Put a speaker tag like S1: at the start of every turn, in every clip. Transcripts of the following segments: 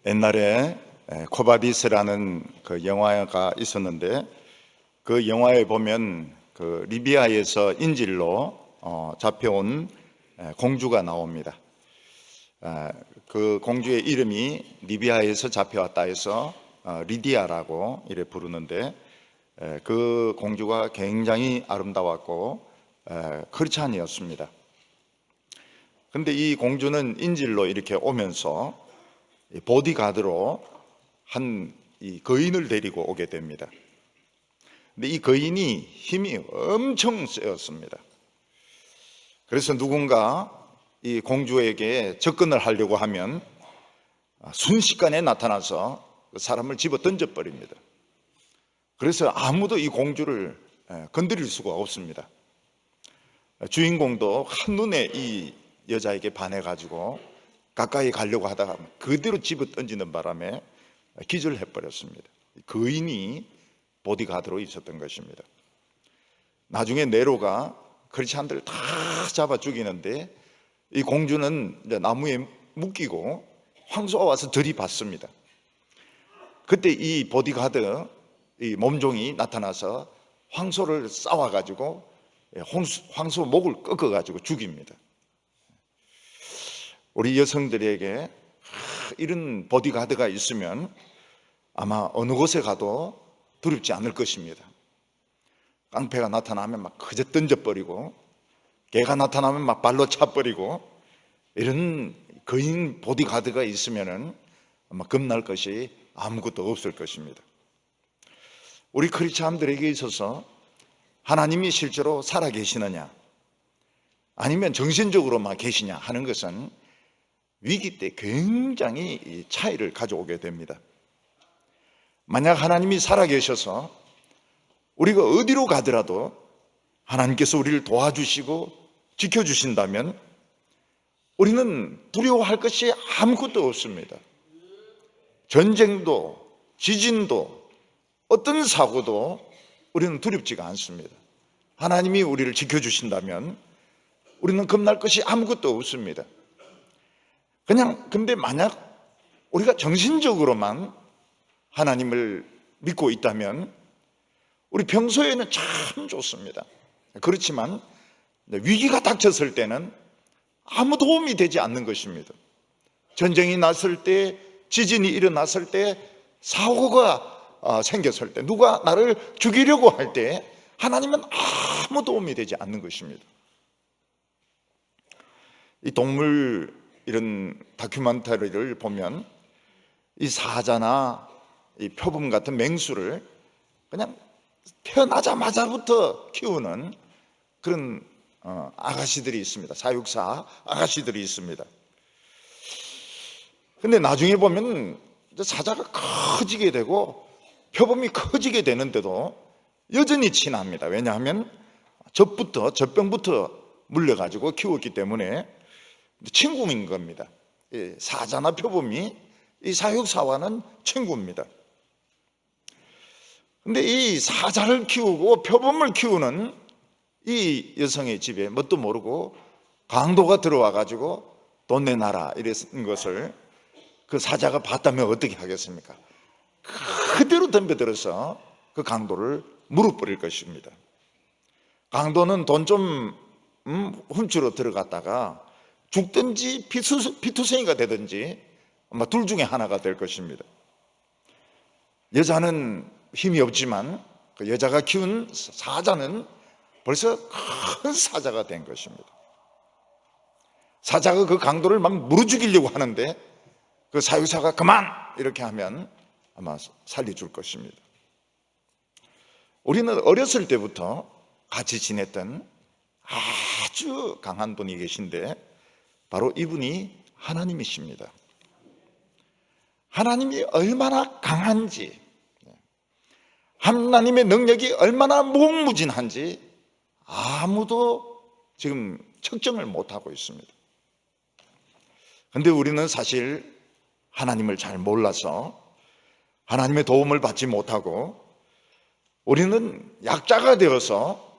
S1: 옛날에 코바디스라는 그 영화가 있었는데, 그 영화에 보면 그 리비아에서 인질로 잡혀온 공주가 나옵니다. 그 공주의 이름이 리비아에서 잡혀왔다 해서 리디아라고 이래 부르는데, 그 공주가 굉장히 아름다웠고 크리스찬이었습니다. 근데 이 공주는 인질로 이렇게 오면서 보디가드로 이 거인을 데리고 오게 됩니다. 근데 이 거인이 힘이 엄청 세었습니다. 그래서 누군가 이 공주에게 접근을 하려고 하면 순식간에 나타나서 그 사람을 집어 던져버립니다. 그래서 아무도 이 공주를 건드릴 수가 없습니다. 주인공도 한눈에 이 여자에게 반해가지고 가까이 가려고 하다가 그대로 집어 던지는 바람에 기절해버렸습니다. 거인이 보디가드로 있었던 것입니다. 나중에 네로가 크리스찬들을 다 잡아 죽이는데, 이 공주는 이제 나무에 묶이고 황소가 와서 들이받습니다. 그때 이 보디가드, 이 몸종이 나타나서 황소를 싸워가지고 황소 목을 꺾어가지고 죽입니다. 우리 여성들에게 이런 보디가드가 있으면 아마 어느 곳에 가도 두렵지 않을 것입니다. 깡패가 나타나면 막 그저 던져버리고, 개가 나타나면 막 발로 차버리고, 이런 거인 보디가드가 있으면 아마 겁날 것이 아무것도 없을 것입니다. 우리 크리스찬들에게 있어서 하나님이 실제로 살아계시느냐, 아니면 정신적으로만 계시냐 하는 것은 위기 때 굉장히 차이를 가져오게 됩니다. 만약 하나님이 살아계셔서 우리가 어디로 가더라도 하나님께서 우리를 도와주시고 지켜주신다면 우리는 두려워할 것이 아무것도 없습니다. 전쟁도, 지진도, 어떤 사고도 우리는 두렵지가 않습니다. 하나님이 우리를 지켜주신다면 우리는 겁날 것이 아무것도 없습니다. 근데 만약 우리가 정신적으로만 하나님을 믿고 있다면 우리 평소에는 참 좋습니다. 그렇지만 위기가 닥쳤을 때는 아무 도움이 되지 않는 것입니다. 전쟁이 났을 때, 지진이 일어났을 때, 사고가 생겼을 때, 누가 나를 죽이려고 할 때 하나님은 아무 도움이 되지 않는 것입니다. 이 동물 이런 다큐멘터리를 보면 이 사자나 이 표범 같은 맹수를 그냥 태어나자마자부터 키우는 그런 아가씨들이 있습니다. 사육사 아가씨들이 있습니다. 근데 나중에 보면 사자가 커지게 되고 표범이 커지게 되는데도 여전히 친합니다. 왜냐하면 젖병부터 물려가지고 키웠기 때문에 친구인 겁니다. 사자나 표범이 이 사육사와는 친구입니다. 근데 이 사자를 키우고 표범을 키우는 이 여성의 집에 뭣도 모르고 강도가 들어와 가지고 돈 내놔라 이랬는 것을 그 사자가 봤다면 어떻게 하겠습니까? 그대로 덤벼들어서 그 강도를 물어버릴 것입니다. 강도는 돈 좀 훔치러 들어갔다가 죽든지 피투성이가 되든지 아마 둘 중에 하나가 될 것입니다. 여자는 힘이 없지만 그 여자가 키운 사자는 벌써 큰 사자가 된 것입니다. 사자가 그 강도를 막 물어 죽이려고 하는데 그 사육사가 그만! 이렇게 하면 아마 살려줄 것입니다. 우리는 어렸을 때부터 같이 지냈던 아주 강한 분이 계신데 바로 이분이 하나님이십니다. 하나님이 얼마나 강한지, 하나님의 능력이 얼마나 무궁무진한지 아무도 지금 측정을 못하고 있습니다. 그런데 우리는 사실 하나님을 잘 몰라서 하나님의 도움을 받지 못하고 우리는 약자가 되어서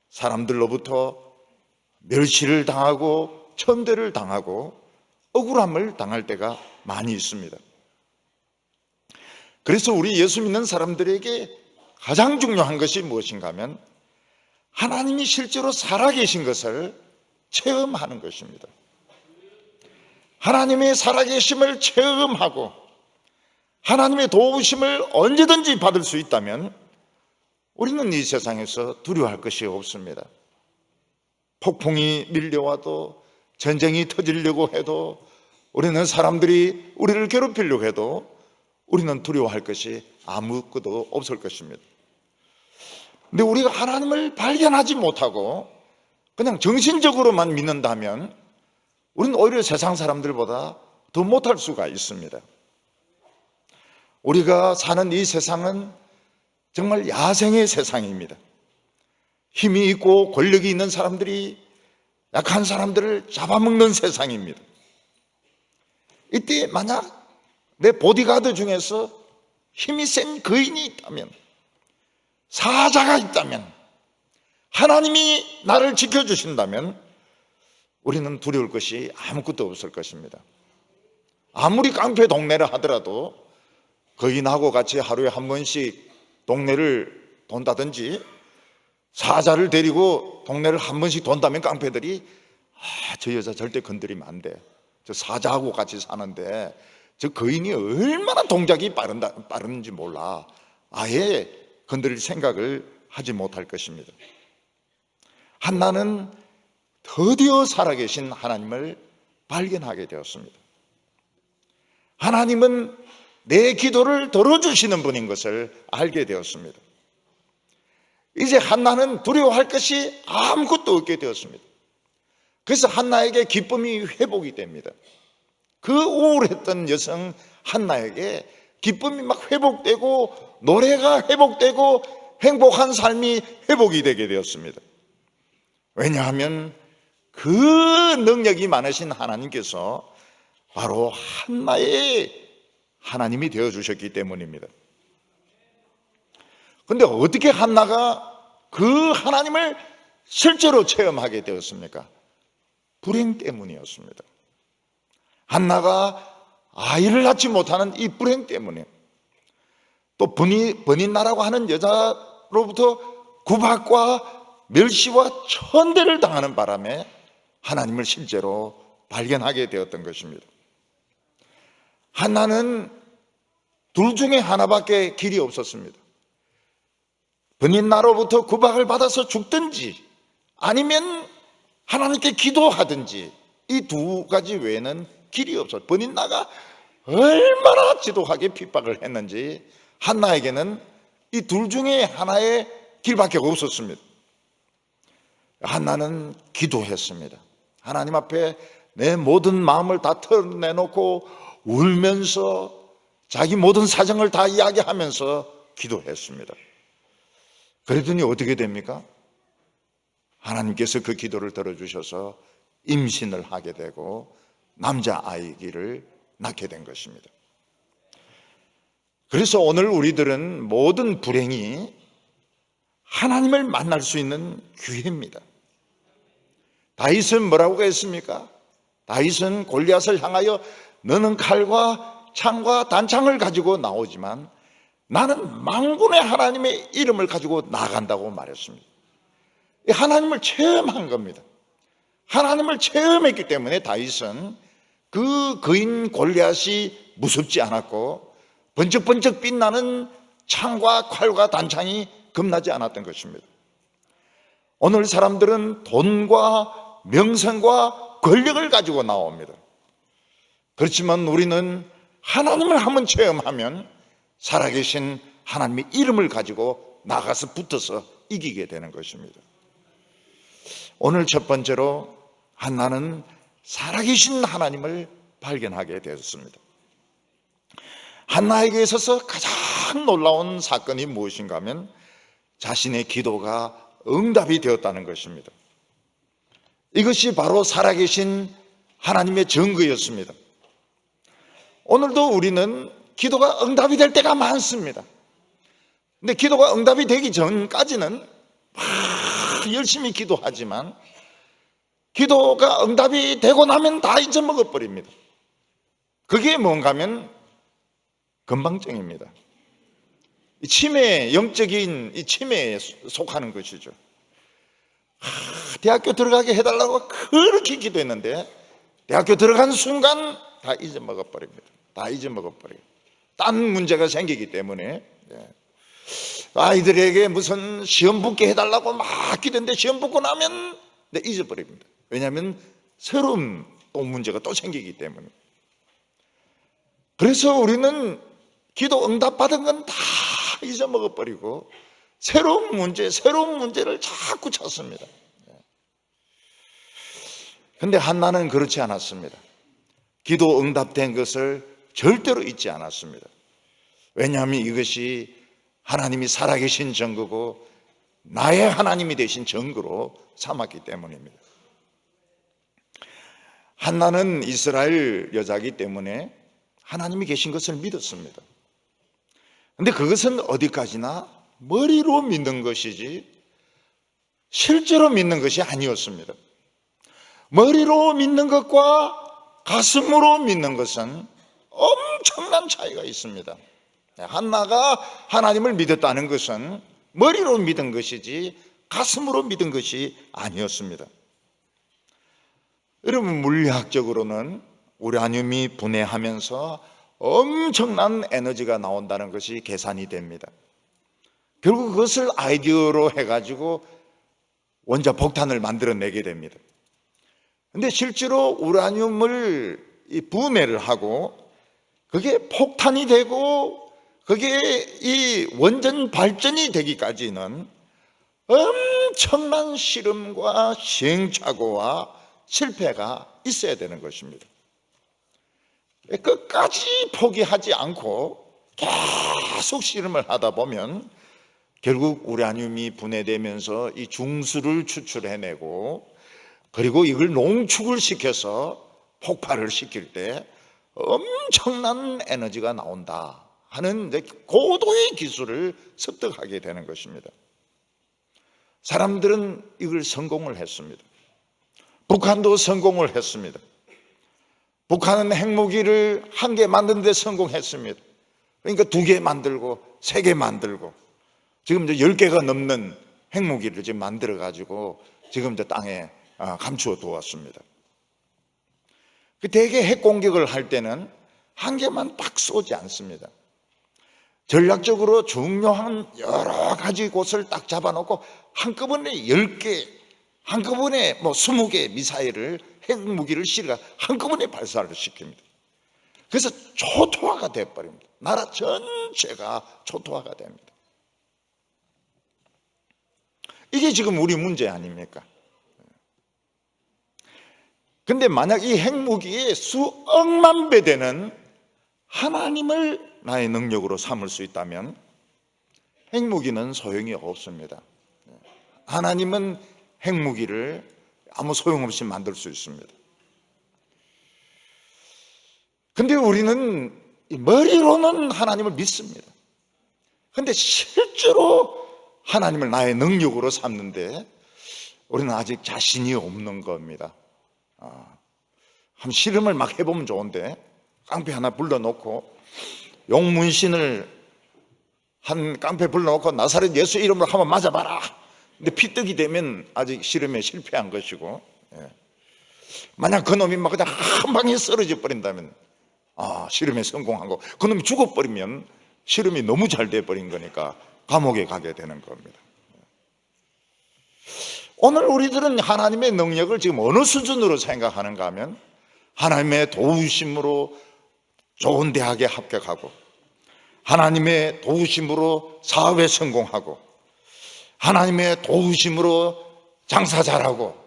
S1: 사람들로부터 멸시를 당하고 천대를 당하고 억울함을 당할 때가 많이 있습니다. 그래서 우리 예수 믿는 사람들에게 가장 중요한 것이 무엇인가 하면 하나님이 실제로 살아계신 것을 체험하는 것입니다. 하나님의 살아계심을 체험하고 하나님의 도우심을 언제든지 받을 수 있다면 우리는 이 세상에서 두려워할 것이 없습니다. 폭풍이 밀려와도, 전쟁이 터지려고 해도, 우리는 사람들이 우리를 괴롭히려고 해도 우리는 두려워할 것이 아무것도 없을 것입니다. 근데 우리가 하나님을 발견하지 못하고 그냥 정신적으로만 믿는다면 우리는 오히려 세상 사람들보다 더 못할 수가 있습니다. 우리가 사는 이 세상은 정말 야생의 세상입니다. 힘이 있고 권력이 있는 사람들이 약한 사람들을 잡아먹는 세상입니다. 이때 만약 내 보디가드 중에서 힘이 센 거인이 있다면, 사자가 있다면, 하나님이 나를 지켜주신다면 우리는 두려울 것이 아무것도 없을 것입니다. 아무리 깡패 동네를 하더라도 거인하고 같이 하루에 한 번씩 동네를 돈다든지, 사자를 데리고 동네를 한 번씩 돈다면 깡패들이 저 여자 절대 건드리면 안 돼, 저 사자하고 같이 사는데 저 거인이 얼마나 동작이 빠른지 몰라, 아예 건드릴 생각을 하지 못할 것입니다. 한나는 드디어 살아계신 하나님을 발견하게 되었습니다. 하나님은 내 기도를 들어주시는 분인 것을 알게 되었습니다. 이제 한나는 두려워할 것이 아무것도 없게 되었습니다. 그래서 한나에게 기쁨이 회복이 됩니다. 그 우울했던 여성 한나에게 기쁨이 막 회복되고 노래가 회복되고 행복한 삶이 회복이 되게 되었습니다. 왜냐하면 그 능력이 많으신 하나님께서 바로 한나의 하나님이 되어주셨기 때문입니다. 그런데 어떻게 한나가 그 하나님을 실제로 체험하게 되었습니까? 불행 때문이었습니다. 한나가 아이를 낳지 못하는 이 불행 때문에, 또 버닌나라고 하는 여자로부터 구박과 멸시와 천대를 당하는 바람에 하나님을 실제로 발견하게 되었던 것입니다. 한나는 둘 중에 하나밖에 길이 없었습니다. 버닌나로부터 구박을 받아서 죽든지 아니면 하나님께 기도하든지, 이 두 가지 외에는 길이 없었어요. 버닌나가 얼마나 지독하게 핍박을 했는지 한나에게는 이 둘 중에 하나의 길밖에 없었습니다. 한나는 기도했습니다. 하나님 앞에 내 모든 마음을 다 털어내놓고 울면서 자기 모든 사정을 다 이야기하면서 기도했습니다. 그랬더니 어떻게 됩니까? 하나님께서 그 기도를 들어주셔서 임신을 하게 되고 남자아이를 낳게 된 것입니다. 그래서 오늘 우리들은 모든 불행이 하나님을 만날 수 있는 기회입니다. 다윗은 뭐라고 했습니까? 다윗은 골리앗을 향하여 너는 칼과 창과 단창을 가지고 나오지만 나는 만군의 하나님의 이름을 가지고 나간다고 말했습니다. 하나님을 체험한 겁니다. 하나님을 체험했기 때문에 다윗은 그 거인 골리앗이 무섭지 않았고 번쩍번쩍 빛나는 창과 칼과 단창이 겁나지 않았던 것입니다. 오늘 사람들은 돈과 명성과 권력을 가지고 나옵니다. 그렇지만 우리는 하나님을 한번 체험하면 살아계신 하나님의 이름을 가지고 나가서 붙어서 이기게 되는 것입니다. 오늘 첫 번째로 한나는 살아계신 하나님을 발견하게 되었습니다. 한나에게 있어서 가장 놀라운 사건이 무엇인가 하면 자신의 기도가 응답이 되었다는 것입니다. 이것이 바로 살아계신 하나님의 증거였습니다. 오늘도 우리는 기도가 응답이 될 때가 많습니다. 근데 기도가 응답이 되기 전까지는 막 열심히 기도하지만 기도가 응답이 되고 나면 다 잊어먹어버립니다. 그게 뭔가 하면 건방증입니다. 치매, 영적인 이 치매에 속하는 것이죠. 대학교 들어가게 해달라고 그렇게 기도했는데 대학교 들어간 순간 다 잊어먹어버립니다. 다 잊어먹어버려요. 딴 문제가 생기기 때문에. 아이들에게 무슨 시험 붙게 해달라고 막 기도했는데 시험 붙고 나면 잊어버립니다. 왜냐하면 새로운 또 문제가 또 생기기 때문에. 그래서 우리는 기도 응답받은 건 다 잊어먹어버리고 새로운 문제를 자꾸 찾습니다. 그런데 한나는 그렇지 않았습니다. 기도 응답된 것을 절대로 잊지 않았습니다. 왜냐하면 이것이 하나님이 살아계신 증거고 나의 하나님이 되신 증거로 삼았기 때문입니다. 한나는 이스라엘 여자이기 때문에 하나님이 계신 것을 믿었습니다. 그런데 그것은 어디까지나 머리로 믿는 것이지 실제로 믿는 것이 아니었습니다. 머리로 믿는 것과 가슴으로 믿는 것은 엄청난 차이가 있습니다. 한나가 하나님을 믿었다는 것은 머리로 믿은 것이지 가슴으로 믿은 것이 아니었습니다. 여러분, 물리학적으로는 우라늄이 분해하면서 엄청난 에너지가 나온다는 것이 계산이 됩니다. 결국 그것을 아이디어로 해가지고 원자 폭탄을 만들어내게 됩니다. 그런데 실제로 우라늄을 분해를 하고 그게 폭탄이 되고 그게 이 원전 발전이 되기까지는 엄청난 실험과 시행착오와 실패가 있어야 되는 것입니다. 끝까지 포기하지 않고 계속 실험을 하다 보면 결국 우라늄이 분해되면서 이 중수를 추출해내고 그리고 이걸 농축을 시켜서 폭발을 시킬 때 엄청난 에너지가 나온다 하는 고도의 기술을 습득하게 되는 것입니다. 사람들은 이걸 성공을 했습니다. 북한도 성공을 했습니다. 북한은 핵무기를 1개 만드는 데 성공했습니다. 그러니까 2개 만들고 3개 만들고 지금 이제 10개가 넘는 핵무기를 지금 만들어 가지고 지금 이제 땅에 감추어 두었습니다. 대개 핵 공격을 할 때는 1개만 딱 쏘지 않습니다. 전략적으로 중요한 여러 가지 곳을 딱 잡아놓고 한꺼번에 10개, 한꺼번에 20개 미사일을 핵무기를 실어 한꺼번에 발사를 시킵니다. 그래서 초토화가 되어버립니다. 나라 전체가 초토화가 됩니다. 이게 지금 우리 문제 아닙니까? 근데 만약 이 핵무기에 수억만 배 되는 하나님을 나의 능력으로 삼을 수 있다면 핵무기는 소용이 없습니다. 하나님은 핵무기를 아무 소용없이 만들 수 있습니다. 근데 우리는 머리로는 하나님을 믿습니다. 근데 실제로 하나님을 나의 능력으로 삼는데 우리는 아직 자신이 없는 겁니다. 한번 실험을 막 해보면 좋은데 깡패 하나 불러놓고 용문신을 한 깡패 불러놓고 나사렛 예수 이름으로 한번 맞아봐라. 근데 피떡이 되면 아직 실험에 실패한 것이고, 만약 그놈이 막 그냥 한 방에 쓰러져 버린다면 실험에 성공한 거, 그놈이 죽어버리면 실험이 너무 잘 돼버린 거니까 감옥에 가게 되는 겁니다. 오늘 우리들은 하나님의 능력을 지금 어느 수준으로 생각하는가 하면 하나님의 도우심으로 좋은 대학에 합격하고 하나님의 도우심으로 사업에 성공하고 하나님의 도우심으로 장사 잘하고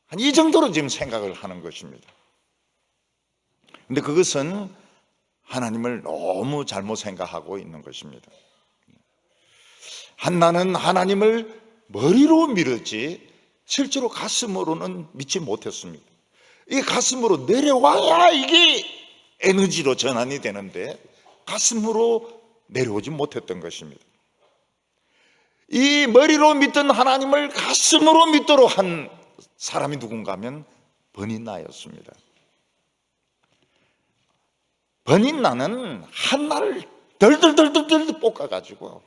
S1: 한 이 정도로 지금 생각을 하는 것입니다. 그런데 그것은 하나님을 너무 잘못 생각하고 있는 것입니다. 한나는 하나님을 머리로 믿었지 실제로 가슴으로는 믿지 못했습니다. 이게 가슴으로 내려와야 이게 에너지로 전환이 되는데 가슴으로 내려오지 못했던 것입니다. 이 머리로 믿던 하나님을 가슴으로 믿도록 한 사람이 누군가 하면 버닌나였습니다. 버닌나는 한나를 덜덜덜덜덜 볶아가지고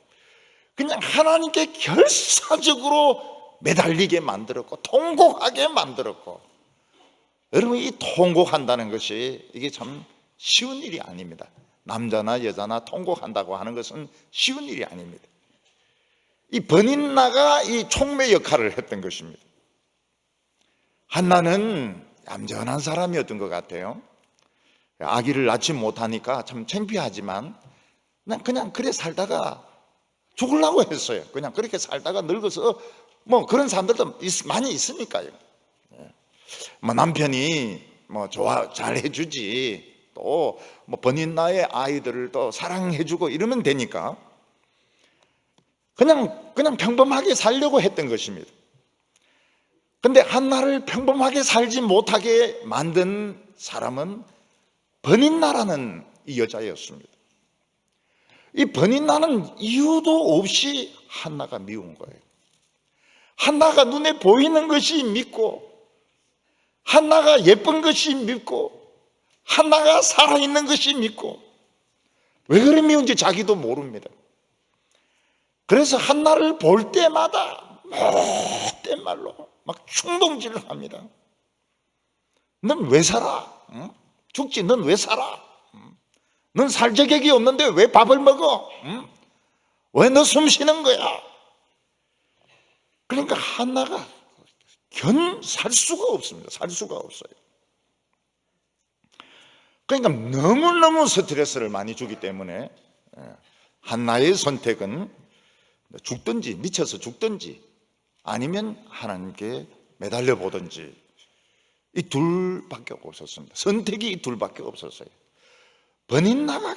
S1: 그냥 하나님께 결사적으로 매달리게 만들었고 통곡하게 만들었고, 여러분 이 통곡한다는 것이 이게 참 쉬운 일이 아닙니다. 남자나 여자나 통곡한다고 하는 것은 쉬운 일이 아닙니다. 이 버닌나가 이 촉매 역할을 했던 것입니다. 한나는 얌전한 사람이었던 것 같아요. 아기를 낳지 못하니까 참 창피하지만 그냥 그래 살다가 죽으려고 했어요. 그냥 그렇게 살다가 늙어서 뭐 그런 사람들도 많이 있으니까요. 뭐 남편이 뭐 잘 해주지, 또 뭐 버닌나의 아이들을 또 사랑해주고 이러면 되니까 그냥 평범하게 살려고 했던 것입니다. 근데 한나를 평범하게 살지 못하게 만든 사람은 버닌나라는 이 여자였습니다. 이 버닌나는 이유도 없이 한나가 미운 거예요. 한나가 눈에 보이는 것이 밉고, 한나가 예쁜 것이 밉고, 한나가 살아있는 것이 밉고, 왜 그리 미운지 자기도 모릅니다. 그래서 한나를 볼 때마다 못된 말로 막 충동질을 합니다. 넌 왜 살아? 응? 죽지, 넌 왜 살아? 넌 살 자격이 없는데 왜 밥을 먹어? 응? 왜 너 숨 쉬는 거야? 그러니까 한나가 살 수가 없습니다. 살 수가 없어요. 그러니까 너무너무 스트레스를 많이 주기 때문에 한나의 선택은 죽든지, 미쳐서 죽든지, 아니면 하나님께 매달려 보든지, 이 둘밖에 없었습니다. 선택이 이 둘밖에 없었어요. 버닌나가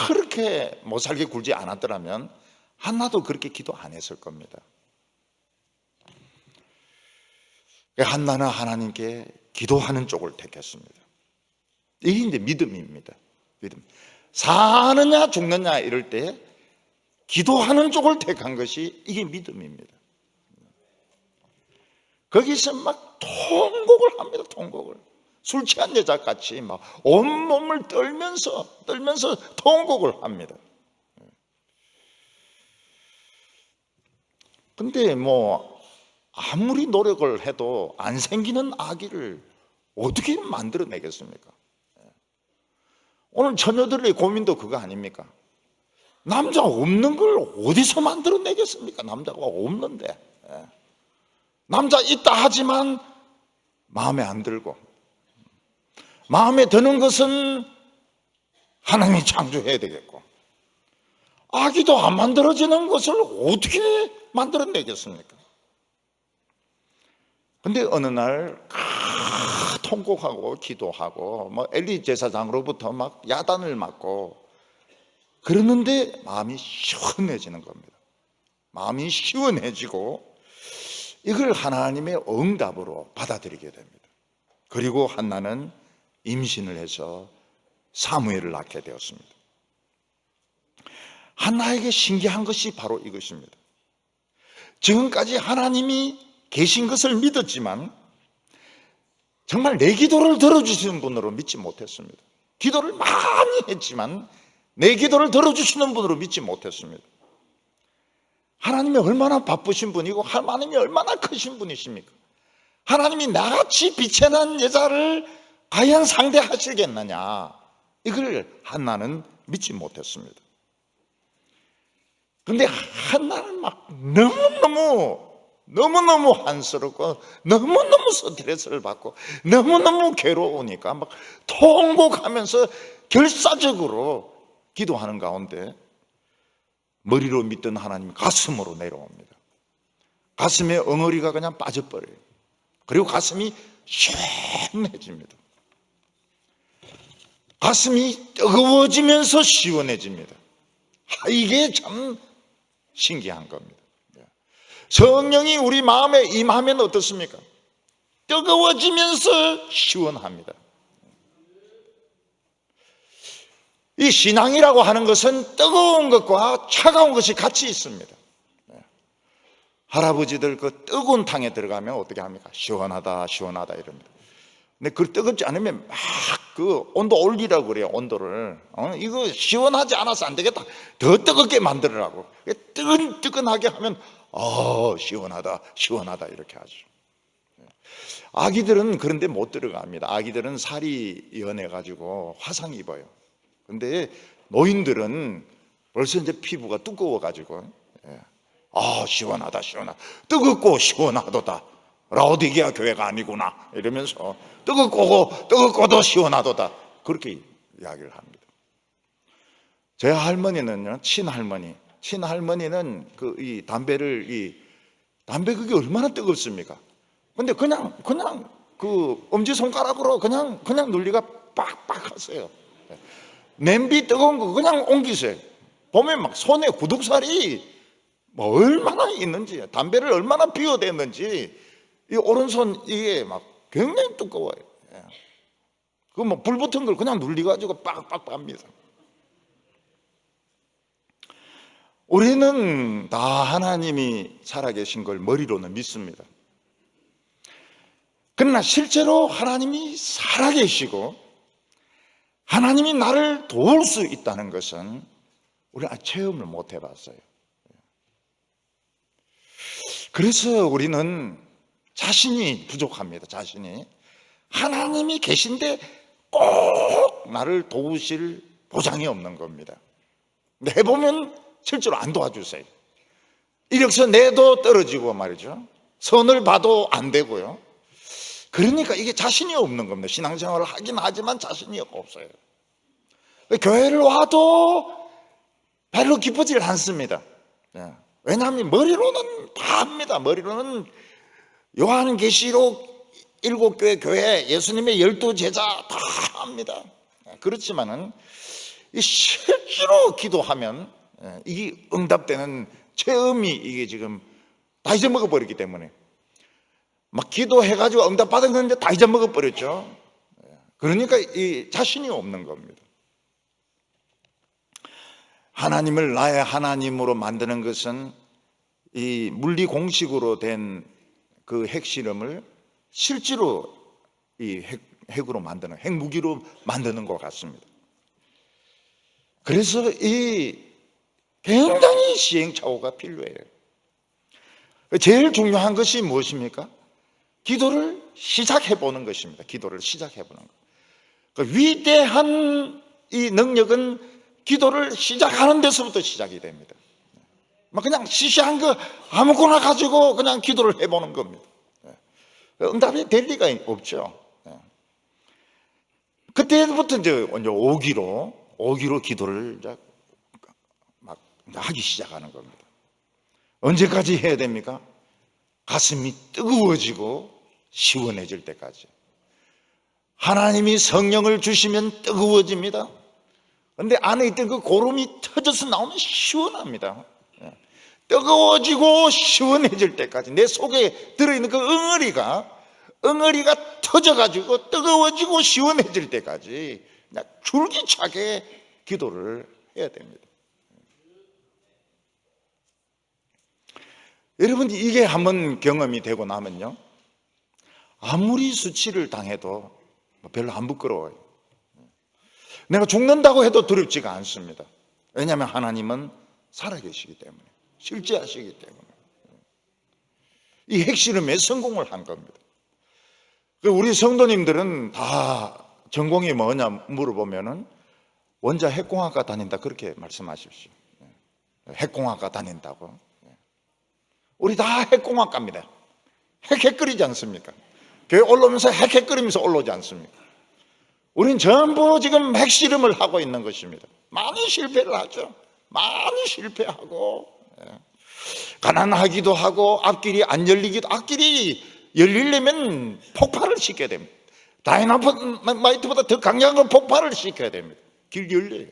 S1: 그렇게 못 살게 굴지 않았더라면 한나도 그렇게 기도 안 했을 겁니다. 한나는 하나님께 기도하는 쪽을 택했습니다. 이게 이제 믿음입니다. 믿음. 사느냐 죽느냐 이럴 때 기도하는 쪽을 택한 것이 이게 믿음입니다. 거기서 막 통곡을 합니다. 통곡을. 술 취한 여자같이 막 온몸을 떨면서 통곡을 합니다. 근데 뭐 아무리 노력을 해도 안 생기는 아기를 어떻게 만들어내겠습니까? 오늘 처녀들의 고민도 그거 아닙니까? 남자 없는 걸 어디서 만들어내겠습니까? 남자가 없는데. 남자 있다 하지만 마음에 안 들고, 마음에 드는 것은 하나님이 창조해야 되겠고, 아기도 안 만들어지는 것을 어떻게 만들어내겠습니까? 근데 어느 날 통곡하고 기도하고 뭐 엘리 제사장으로부터 막 야단을 맞고 그러는데 마음이 시원해지는 겁니다. 마음이 시원해지고 이걸 하나님의 응답으로 받아들이게 됩니다. 그리고 한나는 임신을 해서 사무엘을 낳게 되었습니다. 한나에게 신기한 것이 바로 이것입니다. 지금까지 하나님이 계신 것을 믿었지만 정말 내 기도를 들어주시는 분으로 믿지 못했습니다. 기도를 많이 했지만 내 기도를 들어주시는 분으로 믿지 못했습니다. 하나님이 얼마나 바쁘신 분이고 하나님이 얼마나 크신 분이십니까? 하나님이 나같이 빛에 난 여자를 과연 상대하시겠느냐, 이걸 한나는 믿지 못했습니다. 그런데 한나는 막 너무너무 한스럽고 너무너무 스트레스를 받고 너무너무 괴로우니까 막 통곡하면서 결사적으로 기도하는 가운데 머리로 믿던 하나님이 가슴으로 내려옵니다. 가슴에 엉어리가 그냥 빠져버려요. 그리고 가슴이 시원해집니다. 가슴이 뜨거워지면서 시원해집니다. 이게 참 신기한 겁니다. 성령이 우리 마음에 임하면 어떻습니까? 뜨거워지면서 시원합니다. 이 신앙이라고 하는 것은 뜨거운 것과 차가운 것이 같이 있습니다. 할아버지들 그 뜨거운 탕에 들어가면 어떻게 합니까? 시원하다 이럽니다. 근데 그 뜨겁지 않으면 막 그 온도 올리라고 그래요. 온도를. 이거 시원하지 않아서 안 되겠다. 더 뜨겁게 만들으라고. 뜨끈뜨끈하게 하면 시원하다 시원하다 이렇게 하죠. 아기들은 그런데 못 들어갑니다. 아기들은 살이 연해 가지고 화상 입어요. 근데 노인들은 벌써 이제 피부가 두꺼워 가지고 시원하다 시원하다, 뜨겁고 시원하도다, 라오디게아 교회가 아니구나 이러면서 뜨겁고도 시원하도다 그렇게 이야기를 합니다. 제 할머니는요, 친할머니는 이 담배 그게 얼마나 뜨겁습니까? 근데 그냥 그 엄지손가락으로 그냥 눌리가 빡빡 하세요. 냄비 뜨거운 거 그냥 옮기세요. 보면 막 손에 구둑살이 뭐 얼마나 있는지, 담배를 얼마나 피워댔는지, 이 오른손 이게 막 굉장히 두꺼워요. 그 뭐 불 붙은 걸 그냥 눌리가지고 빡빡 합니다. 우리는 다 하나님이 살아계신 걸 머리로는 믿습니다. 그러나 실제로 하나님이 살아계시고 하나님이 나를 도울 수 있다는 것은 우리는 체험을 못 해봤어요. 그래서 우리는 자신이 부족합니다. 자신이 하나님이 계신데 꼭 나를 도우실 보장이 없는 겁니다. 근데 해보면 실제로 안 도와주세요. 이력서 내도 떨어지고 말이죠. 선을 봐도 안 되고요. 그러니까 이게 자신이 없는 겁니다. 신앙생활을 하긴 하지만 자신이 없어요. 교회를 와도 별로 기쁘질 않습니다. 왜냐하면 머리로는 다 합니다. 머리로는 요한계시록 7교회 교회, 예수님의 12제자 다 합니다. 그렇지만은 실제로 기도하면 이게 응답되는 체험이 이게 지금 다 잊어먹어 버렸기 때문에, 막 기도해가지고 응답받은 건데 다 잊어먹어 버렸죠. 그러니까 이 자신이 없는 겁니다. 하나님을 나의 하나님으로 만드는 것은 이 물리 공식으로 된 그 핵실험을 실제로 이 핵으로 만드는, 핵무기로 만드는 것 같습니다. 그래서 이 굉장히 시행착오가 필요해요. 제일 중요한 것이 무엇입니까? 기도를 시작해 보는 것입니다. 기도를 시작해 보는 것. 그 위대한 이 능력은 기도를 시작하는 데서부터 시작이 됩니다. 그냥 시시한 거 아무거나 가지고 그냥 기도를 해보는 겁니다. 응답이 될 리가 없죠. 그때부터 이제 오기로 기도를 이제 막 하기 시작하는 겁니다. 언제까지 해야 됩니까? 가슴이 뜨거워지고 시원해질 때까지. 하나님이 성령을 주시면 뜨거워집니다. 그런데 안에 있던 그 고름이 터져서 나오면 시원합니다. 뜨거워지고 시원해질 때까지, 내 속에 들어있는 그 엉어리가 터져가지고 뜨거워지고 시원해질 때까지 그냥 줄기차게 기도를 해야 됩니다. 여러분, 이게 한번 경험이 되고 나면요, 아무리 수치를 당해도 별로 안 부끄러워요. 내가 죽는다고 해도 두렵지가 않습니다. 왜냐하면 하나님은 살아계시기 때문에, 실제하시기 때문에. 이 핵실험에 성공을 한 겁니다. 우리 성도님들은 다 전공이 뭐냐 물어보면은 원자 핵공학과 다닌다 그렇게 말씀하십시오. 핵공학과 다닌다고. 우리 다 핵공학과입니다. 핵끓이지 않습니까? 교회 올라오면서 핵끓이면서 올라오지 않습니까? 우린 전부 지금 핵실험을 하고 있는 것입니다. 많이 실패를 하죠. 많이 실패하고, 가난하기도 하고, 앞길이 안 열리기도, 앞길이 열리려면 폭발을 시켜야 됩니다. 다이나마이트보다 더 강력한 걸 폭발을 시켜야 됩니다. 길 열려요.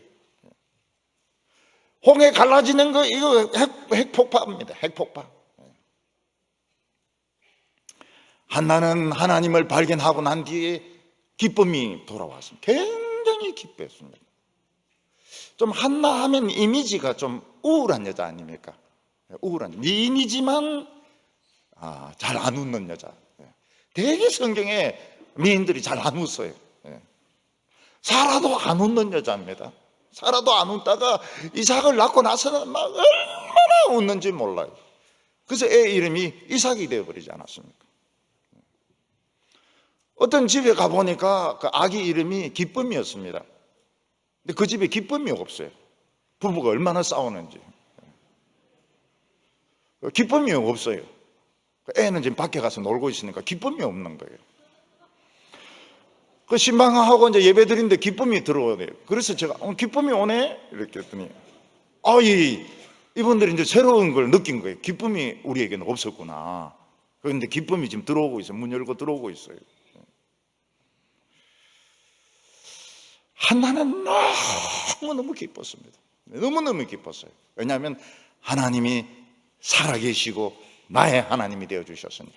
S1: 홍해 갈라지는 거, 이거 핵폭파입니다. 핵폭파. 한나는 하나님을 발견하고 난 뒤에 기쁨이 돌아왔습니다. 굉장히 기뻐했습니다. 좀 한나 하면 이미지가 좀 우울한 여자 아닙니까? 우울한 미인이지만 잘 안 웃는 여자. 되게 성경에 미인들이 잘 안 웃어요. 살아도 안 웃는 여자입니다. 살아도 안 웃다가 이삭을 낳고 나서는 막 얼마나 웃는지 몰라요. 그래서 애 이름이 이삭이 되어버리지 않았습니까? 어떤 집에 가보니까 그 아기 이름이 기쁨이었습니다. 근데 그 집에 기쁨이 없어요. 부부가 얼마나 싸우는지. 기쁨이 없어요. 애는 지금 밖에 가서 놀고 있으니까 기쁨이 없는 거예요. 그 신방하고 이제 예배 드리는데 기쁨이 들어오네요. 그래서 제가 기쁨이 오네? 이렇게 했더니 이분들이 이제 새로운 걸 느낀 거예요. 기쁨이 우리에게는 없었구나. 그런데 기쁨이 지금 들어오고 있어요. 문 열고 들어오고 있어요. 한나는 너무너무 기뻤습니다. 너무너무 기뻤어요. 왜냐하면 하나님이 살아계시고 나의 하나님이 되어주셨으니까,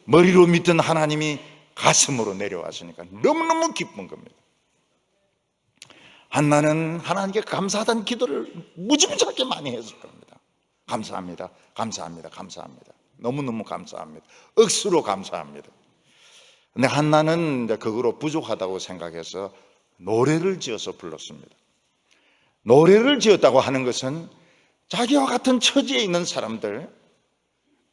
S1: 머리로 믿던 하나님이 가슴으로 내려왔으니까 너무너무 기쁜 겁니다. 한나는 하나님께 감사하다는 기도를 무지무지하게 많이 했을 겁니다. 감사합니다, 감사합니다, 감사합니다. 너무너무 감사합니다. 억수로 감사합니다. 근데 한나는 그거로 부족하다고 생각해서 노래를 지어서 불렀습니다. 노래를 지었다고 하는 것은 자기와 같은 처지에 있는 사람들,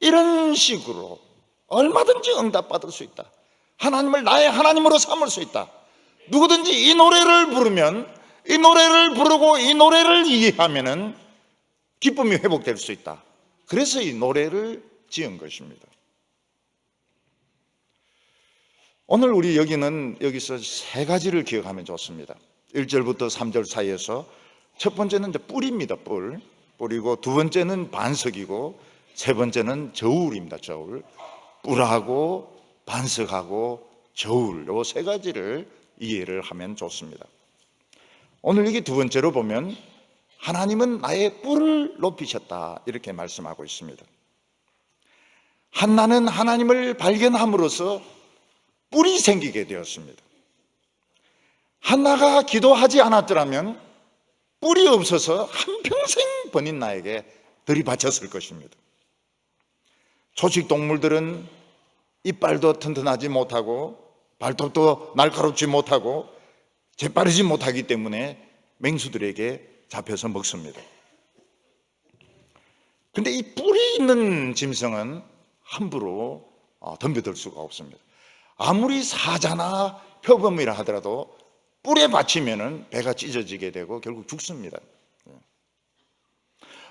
S1: 이런 식으로 얼마든지 응답받을 수 있다, 하나님을 나의 하나님으로 삼을 수 있다, 누구든지 이 노래를 부르면, 이 노래를 부르고 이 노래를 이해하면은 기쁨이 회복될 수 있다. 그래서 이 노래를 지은 것입니다. 오늘 우리 여기서 세 가지를 기억하면 좋습니다. 1절부터 3절 사이에서 첫 번째는 이제 뿔입니다. 뿔이고, 두 번째는 반석이고, 세 번째는 저울입니다. 저울. 뿔하고 반석하고 저울, 이 세 가지를 이해를 하면 좋습니다. 오늘 여기 두 번째로 보면 하나님은 나의 뿔을 높이셨다, 이렇게 말씀하고 있습니다. 한나는 하나님을 발견함으로써 뿔이 생기게 되었습니다. 한나가 기도하지 않았더라면 뿔이 없어서 한평생 버닌나에게 들이받쳤을 것입니다. 초식 동물들은 이빨도 튼튼하지 못하고 발톱도 날카롭지 못하고 재빠르지 못하기 때문에 맹수들에게 잡혀서 먹습니다. 근데 이 뿔이 있는 짐승은 함부로 덤벼들 수가 없습니다. 아무리 사자나 표범이라 하더라도 뿔에 받치면은 배가 찢어지게 되고 결국 죽습니다.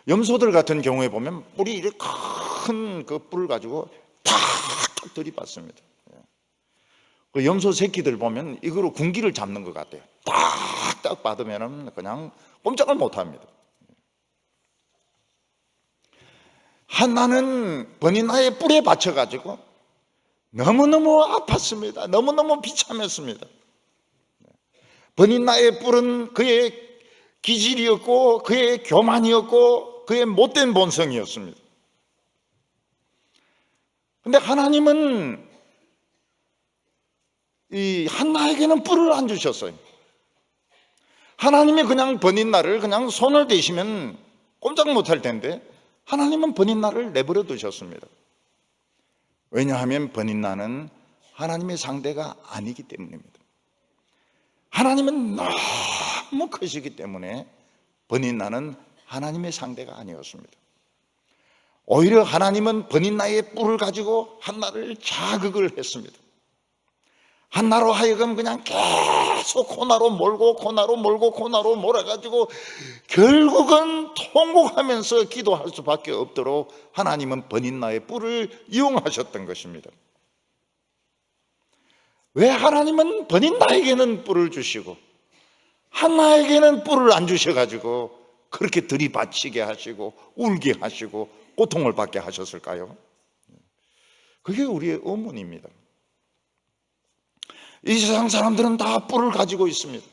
S1: 염소들 같은 경우에 보면 뿔이 이렇게 큰 그 뿔을 가지고 탁탁 들이받습니다. 그 염소 새끼들 보면 이거로 군기를 잡는 것 같아요. 탁탁 받으면은 그냥 꼼짝을 못 합니다. 한나는 버니나의 뿔에 받쳐가지고 너무너무 아팠습니다. 너무너무 비참했습니다. 버니나의 뿔은 그의 기질이었고, 그의 교만이었고, 그의 못된 본성이었습니다. 근데 하나님은 이 한나에게는 뿔을 안 주셨어요. 하나님이 그냥 버니나를 그냥 손을 대시면 꼼짝 못할 텐데 하나님은 버니나를 내버려 두셨습니다. 왜냐하면 버니나는 하나님의 상대가 아니기 때문입니다. 하나님은 너무 크시기 때문에 버니나는 하나님의 상대가 아니었습니다. 오히려 하나님은 버니나의 뿔을 가지고 한나를 자극을 했습니다. 한나로 하여금 그냥 계속 코나로 몰고 몰아가지고 결국은 통곡하면서 기도할 수밖에 없도록 하나님은 버니나의 뿔을 이용하셨던 것입니다. 왜 하나님은 버니나에게는 뿔을 주시고 한나에게는 뿔을 안 주셔가지고 그렇게 들이받치게 하시고 울게 하시고 고통을 받게 하셨을까요? 그게 우리의 의문입니다. 이 세상 사람들은 다 뿔을 가지고 있습니다.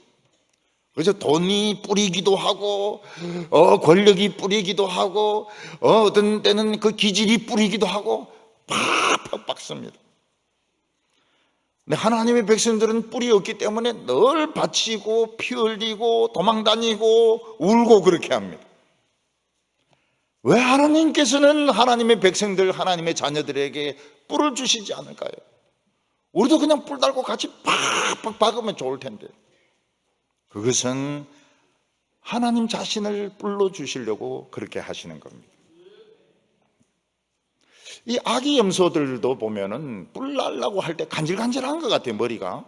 S1: 그래서 돈이 뿔이기도 하고, 권력이 뿔이기도 하고, 어떤 때는 그 기질이 뿔이기도 하고, 팍팍 박습니다. 근데 하나님의 백성들은 뿔이 없기 때문에 늘 바치고 피 흘리고 도망다니고 울고 그렇게 합니다. 왜 하나님께서는 하나님의 백성들, 하나님의 자녀들에게 뿔을 주시지 않을까요? 우리도 그냥 뿔 달고 같이 팍팍 박으면 좋을 텐데. 그것은 하나님 자신을 불러주시려고 그렇게 하시는 겁니다. 이 아기 염소들도 보면은 뿔 날라고 할 때 간질간질한 것 같아요, 머리가.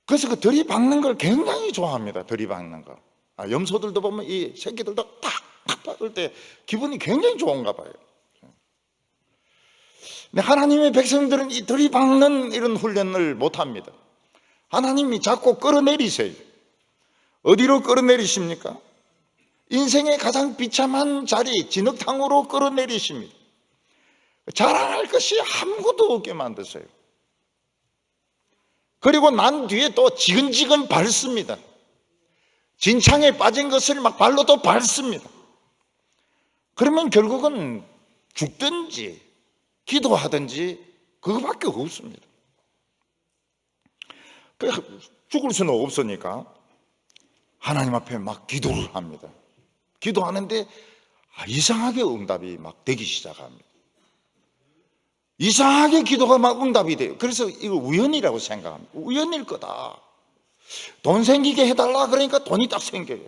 S1: 그래서 그 들이박는 걸 굉장히 좋아합니다, 들이박는 거. 염소들도 보면 이 새끼들도 탁탁 박을 때 기분이 굉장히 좋은가 봐요. 근데 하나님의 백성들은 이 들이박는 이런 훈련을 못 합니다. 하나님이 자꾸 끌어내리세요. 어디로 끌어내리십니까? 인생의 가장 비참한 자리, 진흙탕으로 끌어내리십니다. 자랑할 것이 아무것도 없게 만드세요. 그리고 난 뒤에 또 지근지근 밟습니다. 진창에 빠진 것을 막 발로 또 밟습니다. 그러면 결국은 죽든지 기도하든지 그거밖에 없습니다. 죽을 수는 없으니까 하나님 앞에 막 기도를 합니다. 기도하는데 이상하게 응답이 막 되기 시작합니다. 이상하게 기도가 막 응답이 돼요. 그래서 이거 우연이라고 생각합니다. 우연일 거다. 돈 생기게 해달라 그러니까 돈이 딱 생겨요.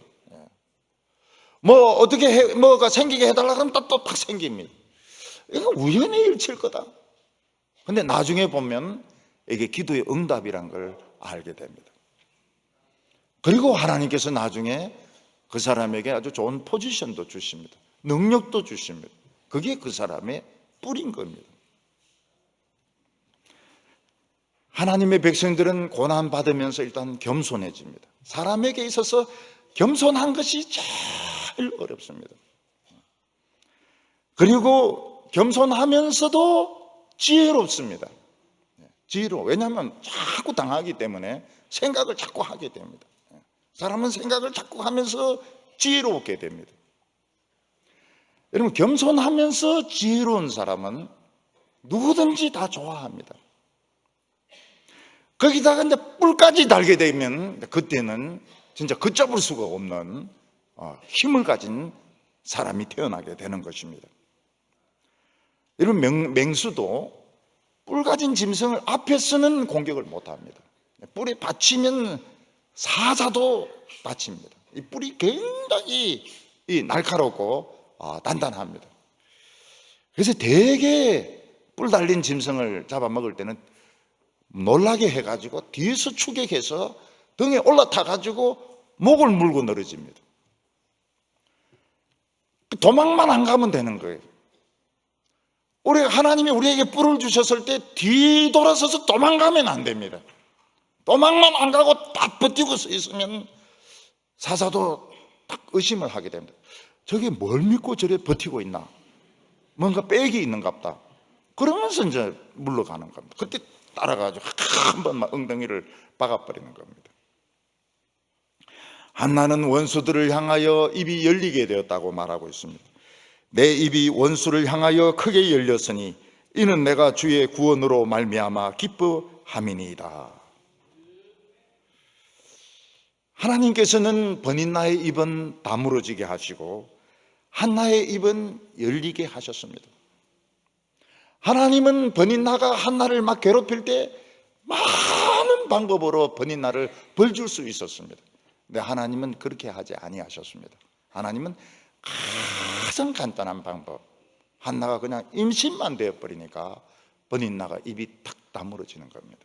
S1: 뭐 어떻게 뭐가 생기게 해달라 그러면 또 딱 생깁니다. 이거 우연의 일치일 거다. 근데 나중에 보면 이게 기도의 응답이란 걸 알게 됩니다. 그리고 하나님께서 나중에 그 사람에게 아주 좋은 포지션도 주십니다. 능력도 주십니다. 그게 그 사람의 뿔인 겁니다. 하나님의 백성들은 고난받으면서 일단 겸손해집니다. 사람에게 있어서 겸손한 것이 제일 어렵습니다. 그리고 겸손하면서도 지혜롭습니다. 지혜로워. 왜냐하면 자꾸 당하기 때문에 생각을 자꾸 하게 됩니다. 사람은 생각을 자꾸 하면서 지혜롭게 됩니다. 여러분, 겸손하면서 지혜로운 사람은 누구든지 다 좋아합니다. 거기다가 이제 뿔까지 달게 되면 그때는 진짜 걷잡을 수가 없는 힘을 가진 사람이 태어나게 되는 것입니다. 여러분, 맹수도 뿔 가진 짐승을 앞에서는 공격을 못합니다. 뿔에 받치면 사자도 받칩니다. 이 뿔이 굉장히 날카롭고 단단합니다. 그래서 대개 뿔 달린 짐승을 잡아먹을 때는 놀라게 해가지고 뒤에서 추격해서 등에 올라타가지고 목을 물고 늘어집니다. 도망만 안 가면 되는 거예요. 하나님이 우리에게 뿔을 주셨을 때 뒤돌아서서 도망가면 안 됩니다. 도망만 안 가고 딱 버티고 서 있으면 사자도 딱 의심을 하게 됩니다. 저게 뭘 믿고 저래 버티고 있나? 뭔가 빽이 있는가 보다. 그러면서 이제 물러가는 겁니다. 그때 따라가지고 한 번만 엉덩이를 박아버리는 겁니다. 한나는 원수들을 향하여 입이 열리게 되었다고 말하고 있습니다. 내 입이 원수를 향하여 크게 열렸으니 이는 내가 주의 구원으로 말미암아 기뻐함이니이다. 하나님께서는 버닌나의 입은 다물어지게 하시고 한나의 입은 열리게 하셨습니다. 하나님은 버닌나가 한나를 막 괴롭힐 때 많은 방법으로 버닌나를 벌줄 수 있었습니다. 근데 하나님은 그렇게 하지 아니하셨습니다. 하나님은 가장 간단한 방법, 한나가 그냥 임신만 되어버리니까 버닌나가 입이 탁 다물어지는 겁니다.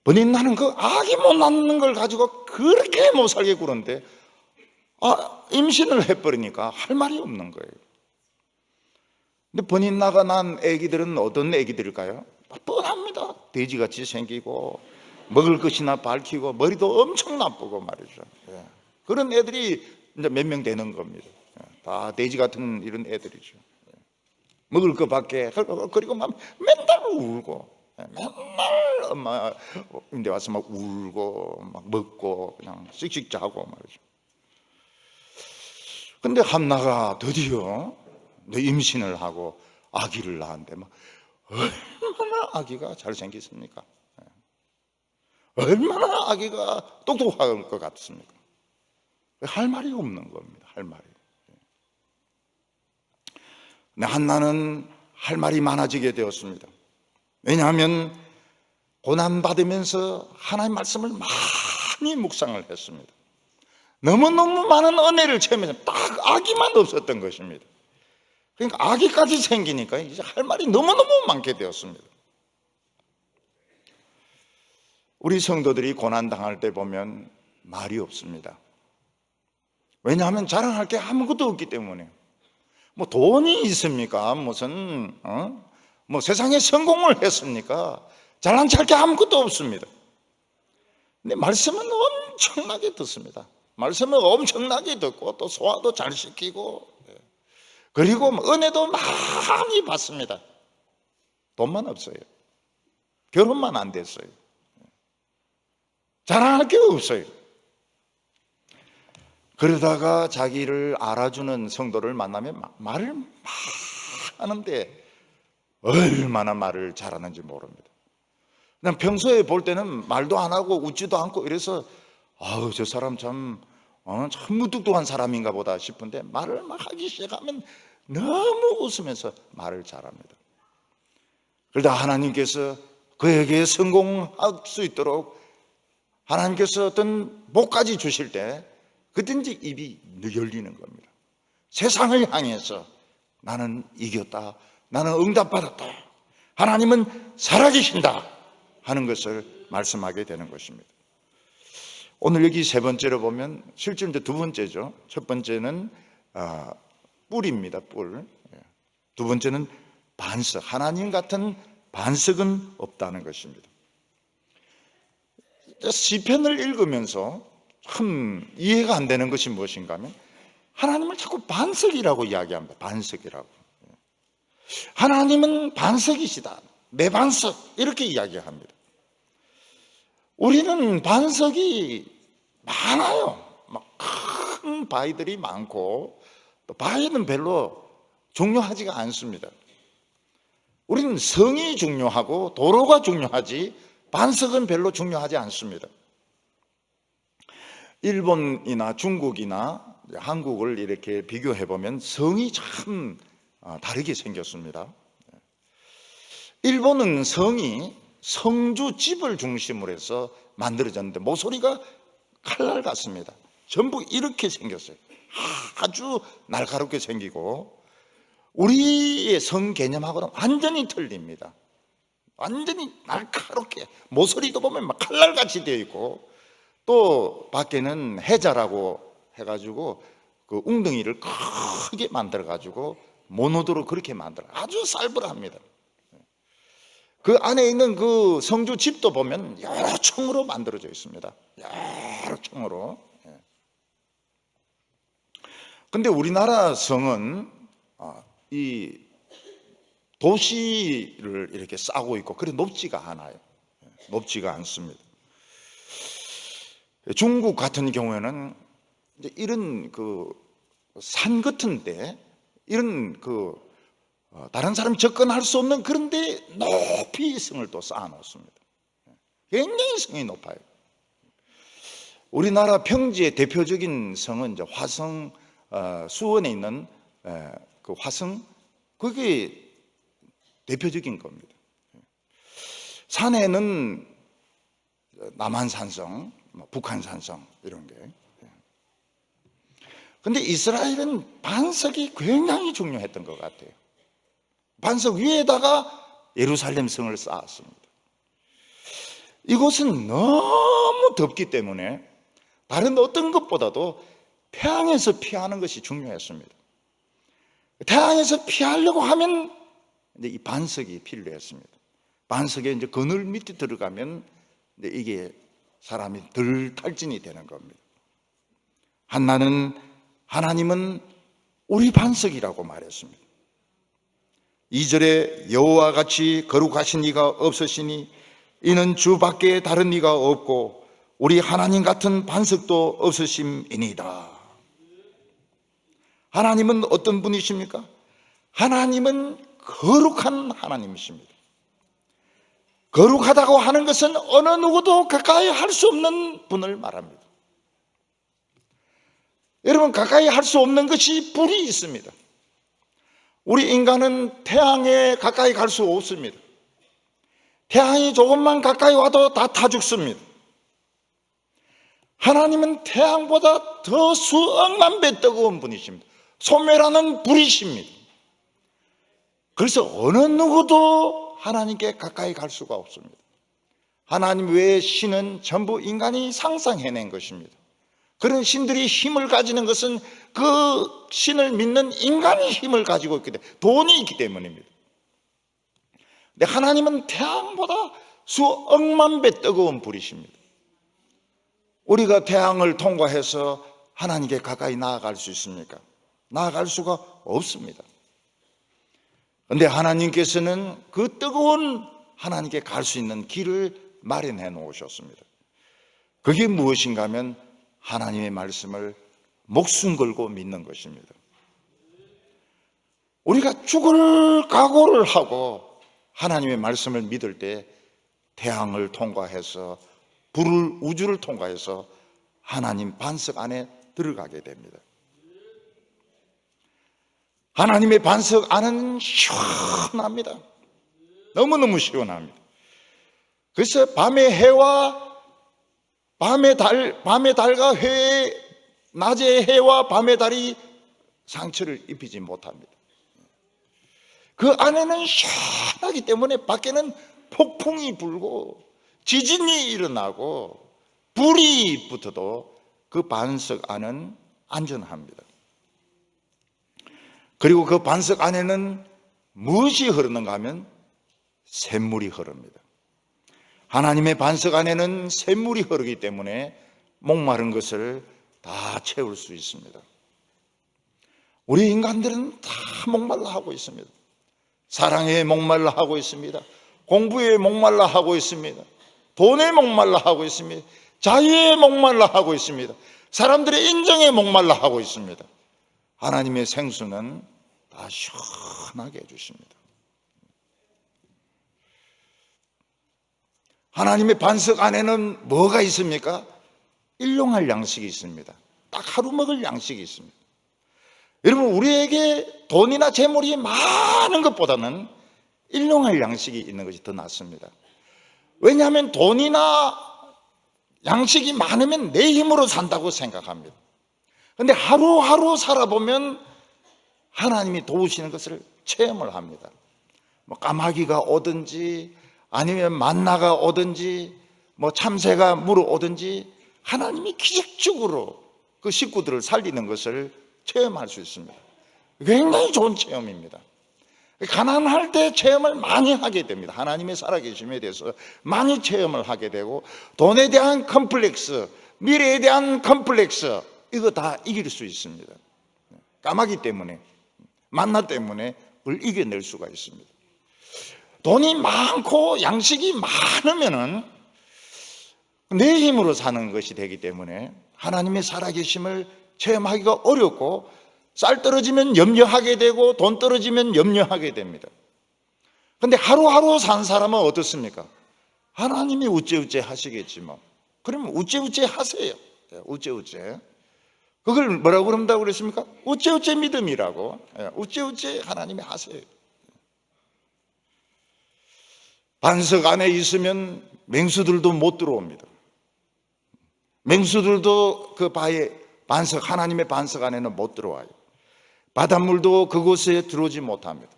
S1: 버닌나는 그 아기 못 낳는 걸 가지고 그렇게 못 살게 구는데 임신을 해버리니까 할 말이 없는 거예요. 근데 버닌나가 난 애기들은 어떤 애기들일까요? 뻔합니다. 돼지같이 생기고 먹을 것이나 밝히고 머리도 엄청 나쁘고 말이죠. 그런 애들이 이제 몇 명 되는 겁니다. 다 돼지 같은 이런 애들이죠. 먹을 것밖에. 그리고 막 맨날 울고, 맨날 엄마인데 와서 막 울고 막 먹고 그냥 씩씩 자고 말이죠. 근데 한나가 드디어 임신을 하고 아기를 낳았는데 막 얼마나 아기가 잘생겼습니까? 얼마나 아기가 똑똑할 것 같습니까? 할 말이 없는 겁니다. 할 말이. 근데 한나는 할 말이 많아지게 되었습니다. 왜냐하면 고난받으면서 하나님 말씀을 많이 묵상을 했습니다. 너무너무 많은 은혜를 체험해서 딱 악의만 없었던 것입니다. 그러니까 악의까지 생기니까 이제 할 말이 너무너무 많게 되었습니다. 우리 성도들이 고난당할 때 보면 말이 없습니다. 왜냐하면 자랑할 게 아무것도 없기 때문에. 뭐 돈이 있습니까? 무슨 뭐 세상에 성공을 했습니까? 잘난 척할 게 아무것도 없습니다. 근데 말씀은 엄청나게 듣습니다. 말씀을 엄청나게 듣고 또 소화도 잘 시키고, 그리고 은혜도 많이 받습니다. 돈만 없어요. 결혼만 안 됐어요. 자랑할 게 없어요. 그러다가 자기를 알아주는 성도를 만나면 말을 막 하는데 얼마나 말을 잘하는지 모릅니다. 그냥 평소에 볼 때는 말도 안 하고 웃지도 않고 이래서 아우 저 사람 참 무뚝뚝한 사람인가 보다 싶은데 말을 막 하기 시작하면 너무 웃으면서 말을 잘합니다. 그러다 하나님께서 그에게 성공할 수 있도록 하나님께서 어떤 복까지 주실 때 그때 이제 입이 열리는 겁니다. 세상을 향해서 나는 이겼다, 나는 응답받았다, 하나님은 살아계신다 하는 것을 말씀하게 되는 것입니다. 오늘 여기 세 번째로 보면 실제 이제 두 번째죠. 첫 번째는 뿔입니다. 뿔. 두 번째는 반석. 하나님 같은 반석은 없다는 것입니다. 시편을 읽으면서 참 이해가 안 되는 것이 무엇인가 하면 하나님을 자꾸 반석이라고 이야기합니다. 반석이라고. 하나님은 반석이시다, 내 반석, 이렇게 이야기합니다. 우리는 반석이 많아요. 막 큰 바위들이 많고 또 바위는 별로 중요하지가 않습니다. 우리는 성이 중요하고 도로가 중요하지 반석은 별로 중요하지 않습니다. 일본이나 중국이나 한국을 이렇게 비교해 보면 성이 참 다르게 생겼습니다. 일본은 성이 성주 집을 중심으로 해서 만들어졌는데 모서리가 칼날 같습니다. 전부 이렇게 생겼어요. 아주 날카롭게 생기고 우리의 성 개념하고는 완전히 틀립니다. 완전히 날카롭게 모서리도 보면 막 칼날같이 되어 있고 또 밖에는 해자라고 해가지고 그 웅덩이를 크게 만들어가지고 모노도로 그렇게 만들어 아주 살벌합니다. 그 안에 있는 그 성주 집도 보면 여러 층으로 만들어져 있습니다. 여러 층으로. 근데 우리나라 성은 이 도시를 이렇게 싸고 있고 그래 높지가 않아요. 높지가 않습니다. 중국 같은 경우에는 이제 이런 그 산 같은 데 이런 그 다른 사람이 접근할 수 없는 그런 데 높이 성을 또 쌓아 놓습니다. 굉장히 성이 높아요. 우리나라 평지의 대표적인 성은 이제 화성 수원에 있는 그 화성, 그게 대표적인 겁니다. 산에는 남한산성, 북한산성 이런 게. 근데 이스라엘은 반석이 굉장히 중요했던 것 같아요. 반석 위에다가 예루살렘 성을 쌓았습니다. 이곳은 너무 덥기 때문에 다른 어떤 것보다도 태양에서 피하는 것이 중요했습니다. 태양에서 피하려고 하면 이제 이 반석이 필요했습니다. 반석에 이제 그늘 밑에 들어가면 이제 이게 사람이 덜 탈진이 되는 겁니다. 하나님은 우리 반석이라고 말했습니다. 2절에 여호와 같이 거룩하신 이가 없으시니 이는 주밖에 다른 이가 없고 우리 하나님 같은 반석도 없으심이니이다. 하나님은 어떤 분이십니까? 하나님은 거룩한 하나님이십니다. 거룩하다고 하는 것은 어느 누구도 가까이 할 수 없는 분을 말합니다. 여러분, 가까이 할 수 없는 것이 불이 있습니다. 우리 인간은 태양에 가까이 갈 수 없습니다. 태양이 조금만 가까이 와도 다 타 죽습니다. 하나님은 태양보다 더 수억만 배 뜨거운 분이십니다. 소멸하는 불이십니다. 그래서 어느 누구도 하나님께 가까이 갈 수가 없습니다. 하나님 외의 신은 전부 인간이 상상해낸 것입니다. 그런 신들이 힘을 가지는 것은 그 신을 믿는 인간이 힘을 가지고 있기 때문에, 돈이 있기 때문입니다. 근데 하나님은 태양보다 수억만 배 뜨거운 불이십니다. 우리가 태양을 통과해서 하나님께 가까이 나아갈 수 있습니까? 나아갈 수가 없습니다. 그런데 하나님께서는 그 뜨거운 하나님께 갈 수 있는 길을 마련해 놓으셨습니다. 그게 무엇인가 하면 하나님의 말씀을 목숨 걸고 믿는 것입니다. 우리가 죽을 각오를 하고 하나님의 말씀을 믿을 때 태양을 통과해서 불을, 우주를 통과해서 하나님 반석 안에 들어가게 됩니다. 하나님의 반석 안은 시원합니다. 너무너무 시원합니다. 그래서 밤의 해와 밤의 달과 낮의 해와 밤의 달이 상처를 입히지 못합니다. 그 안에는 시원하기 때문에 밖에는 폭풍이 불고 지진이 일어나고 불이 붙어도 그 반석 안은 안전합니다. 그리고 그 반석 안에는 무엇이 흐르는가 하면 샘물이 흐릅니다. 하나님의 반석 안에는 샘물이 흐르기 때문에 목마른 것을 다 채울 수 있습니다. 우리 인간들은 다 목말라 하고 있습니다. 사랑에 목말라 하고 있습니다. 공부에 목말라 하고 있습니다. 돈에 목말라 하고 있습니다. 자유에 목말라 하고 있습니다. 사람들의 인정에 목말라 하고 있습니다. 하나님의 생수는 다 시원하게 해주십니다. 하나님의 반석 안에는 뭐가 있습니까? 일용할 양식이 있습니다. 딱 하루 먹을 양식이 있습니다. 여러분, 우리에게 돈이나 재물이 많은 것보다는 일용할 양식이 있는 것이 더 낫습니다. 왜냐하면 돈이나 양식이 많으면 내 힘으로 산다고 생각합니다. 그런데 하루하루 살아보면 하나님이 도우시는 것을 체험을 합니다. 뭐 까마귀가 오든지 아니면 만나가 오든지 뭐 참새가 물어오든지 하나님이 기적적으로 그 식구들을 살리는 것을 체험할 수 있습니다. 굉장히 좋은 체험입니다. 가난할 때 체험을 많이 하게 됩니다. 하나님의 살아계심에 대해서 많이 체험을 하게 되고, 돈에 대한 컴플렉스, 미래에 대한 컴플렉스, 이거 다 이길 수 있습니다. 까마귀 때문에, 만나 때문에 그걸 이겨낼 수가 있습니다. 돈이 많고 양식이 많으면은 내 힘으로 사는 것이 되기 때문에 하나님의 살아계심을 체험하기가 어렵고, 쌀 떨어지면 염려하게 되고 돈 떨어지면 염려하게 됩니다. 그런데 하루하루 산 사람은 어떻습니까? 하나님이 우째우째 하시겠지 뭐. 그러면 우째우째 하세요. 우째우째. 그걸 뭐라고 그런다고 그랬습니까? 우째우째 믿음이라고. 우째우째 하나님이 하세요. 반석 안에 있으면 맹수들도 못 들어옵니다. 맹수들도 그 반석, 하나님의 반석 안에는 못 들어와요. 바닷물도 그곳에 들어오지 못합니다.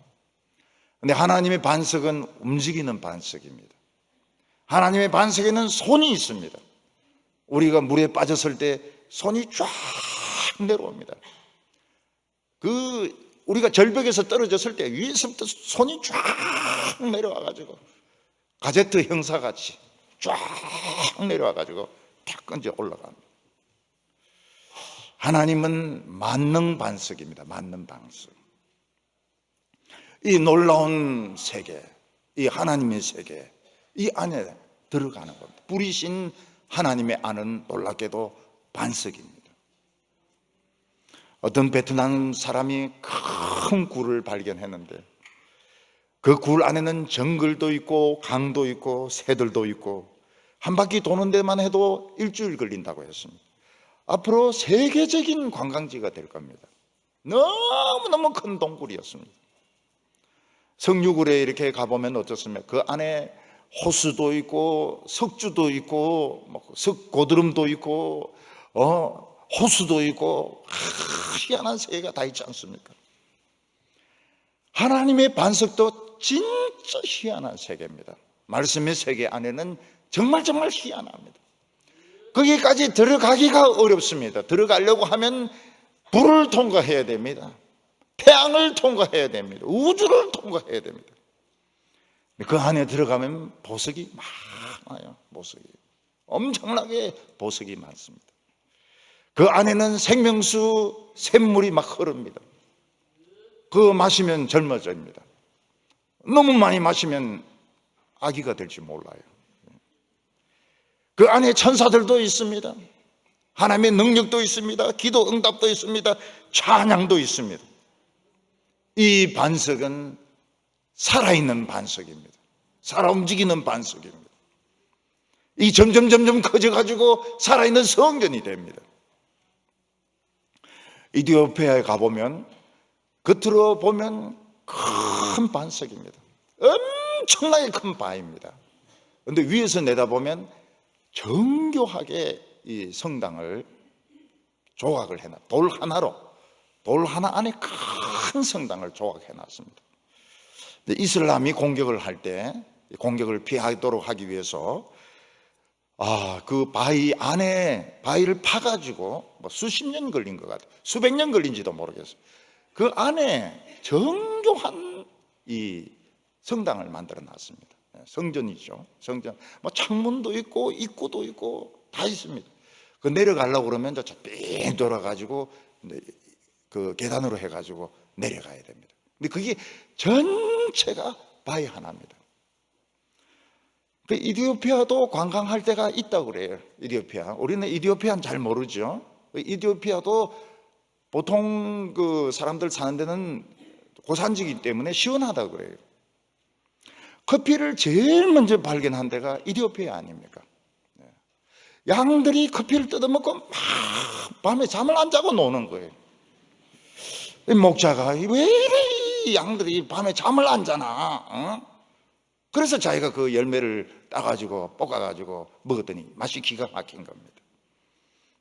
S1: 그런데 하나님의 반석은 움직이는 반석입니다. 하나님의 반석에는 손이 있습니다. 우리가 물에 빠졌을 때 손이 쫙 내려옵니다. 우리가 절벽에서 떨어졌을 때 위에서부터 손이 쫙 내려와가지고 가제트 형사같이 쫙 내려와가지고 탁 건져 올라갑니다. 하나님은 만능 반석입니다. 만능 반석. 이 놀라운 세계, 이 하나님의 세계, 이 안에 들어가는 겁니다. 뿌리신 하나님의 안은 놀랍게도 반석입니다. 어떤 베트남 사람이 큰 굴을 발견했는데 그 굴 안에는 정글도 있고 강도 있고 새들도 있고 한 바퀴 도는 데만 해도 일주일 걸린다고 했습니다. 앞으로 세계적인 관광지가 될 겁니다. 너무너무 큰 동굴이었습니다. 성류굴에 이렇게 가보면 어떻습니까? 그 안에 호수도 있고 석주도 있고 석고드름도 있고 호수도 있고 희한한 세계가 다 있지 않습니까? 하나님의 반석도 진짜 희한한 세계입니다. 말씀의 세계 안에는 정말 희한합니다. 거기까지 들어가기가 어렵습니다. 들어가려고 하면 불을 통과해야 됩니다. 태양을 통과해야 됩니다. 우주를 통과해야 됩니다. 그 안에 들어가면 보석이 많아요. 보석이 엄청나게 보석이 많습니다. 그 안에는 생명수 샘물이 막 흐릅니다. 그거 마시면 젊어집니다. 너무 많이 마시면 아기가 될지 몰라요. 그 안에 천사들도 있습니다. 하나님의 능력도 있습니다. 기도 응답도 있습니다. 찬양도 있습니다. 이 반석은 살아있는 반석입니다. 살아 움직이는 반석입니다. 이 점점 커져가지고 살아있는 성전이 됩니다. 이디오피아에 가보면 겉으로 보면 큰 반석입니다. 엄청나게 큰 바위입니다. 그런데 위에서 내다보면 정교하게 이 성당을 조각을 해놨, 돌 하나 안에 큰 성당을 조각해놨습니다. 이슬람이 공격을 할 때 공격을 피하도록 하기 위해서 그 바위 안에 바위를 파가지고 수십 년 걸린 것 같아요. 수백 년 걸린지도 모르겠어요. 그 안에 정교한 이 성당을 만들어 놨습니다. 성전이죠. 성전. 창문도 있고 입구도 있고 다 있습니다. 그 내려가려고 그러면 저삥 돌아가지고 그 계단으로 해가지고 내려가야 됩니다. 근데 그게 전체가 바위 하나입니다. 그 이디오피아도 관광할 때가 있다고 그래요. 이디오피아. 우리는 이디오피아는 잘 모르죠. 이디오피아도 보통 그 사람들 사는 데는 고산지기 때문에 시원하다고 그래요. 커피를 제일 먼저 발견한 데가 이디오피아 아닙니까? 양들이 커피를 뜯어먹고 막 밤에 잠을 안 자고 노는 거예요. 목자가 왜 이래 양들이 밤에 잠을 안 자나? 그래서 자기가 그 열매를 따가지고 볶아가지고 먹었더니 맛이 기가 막힌 겁니다.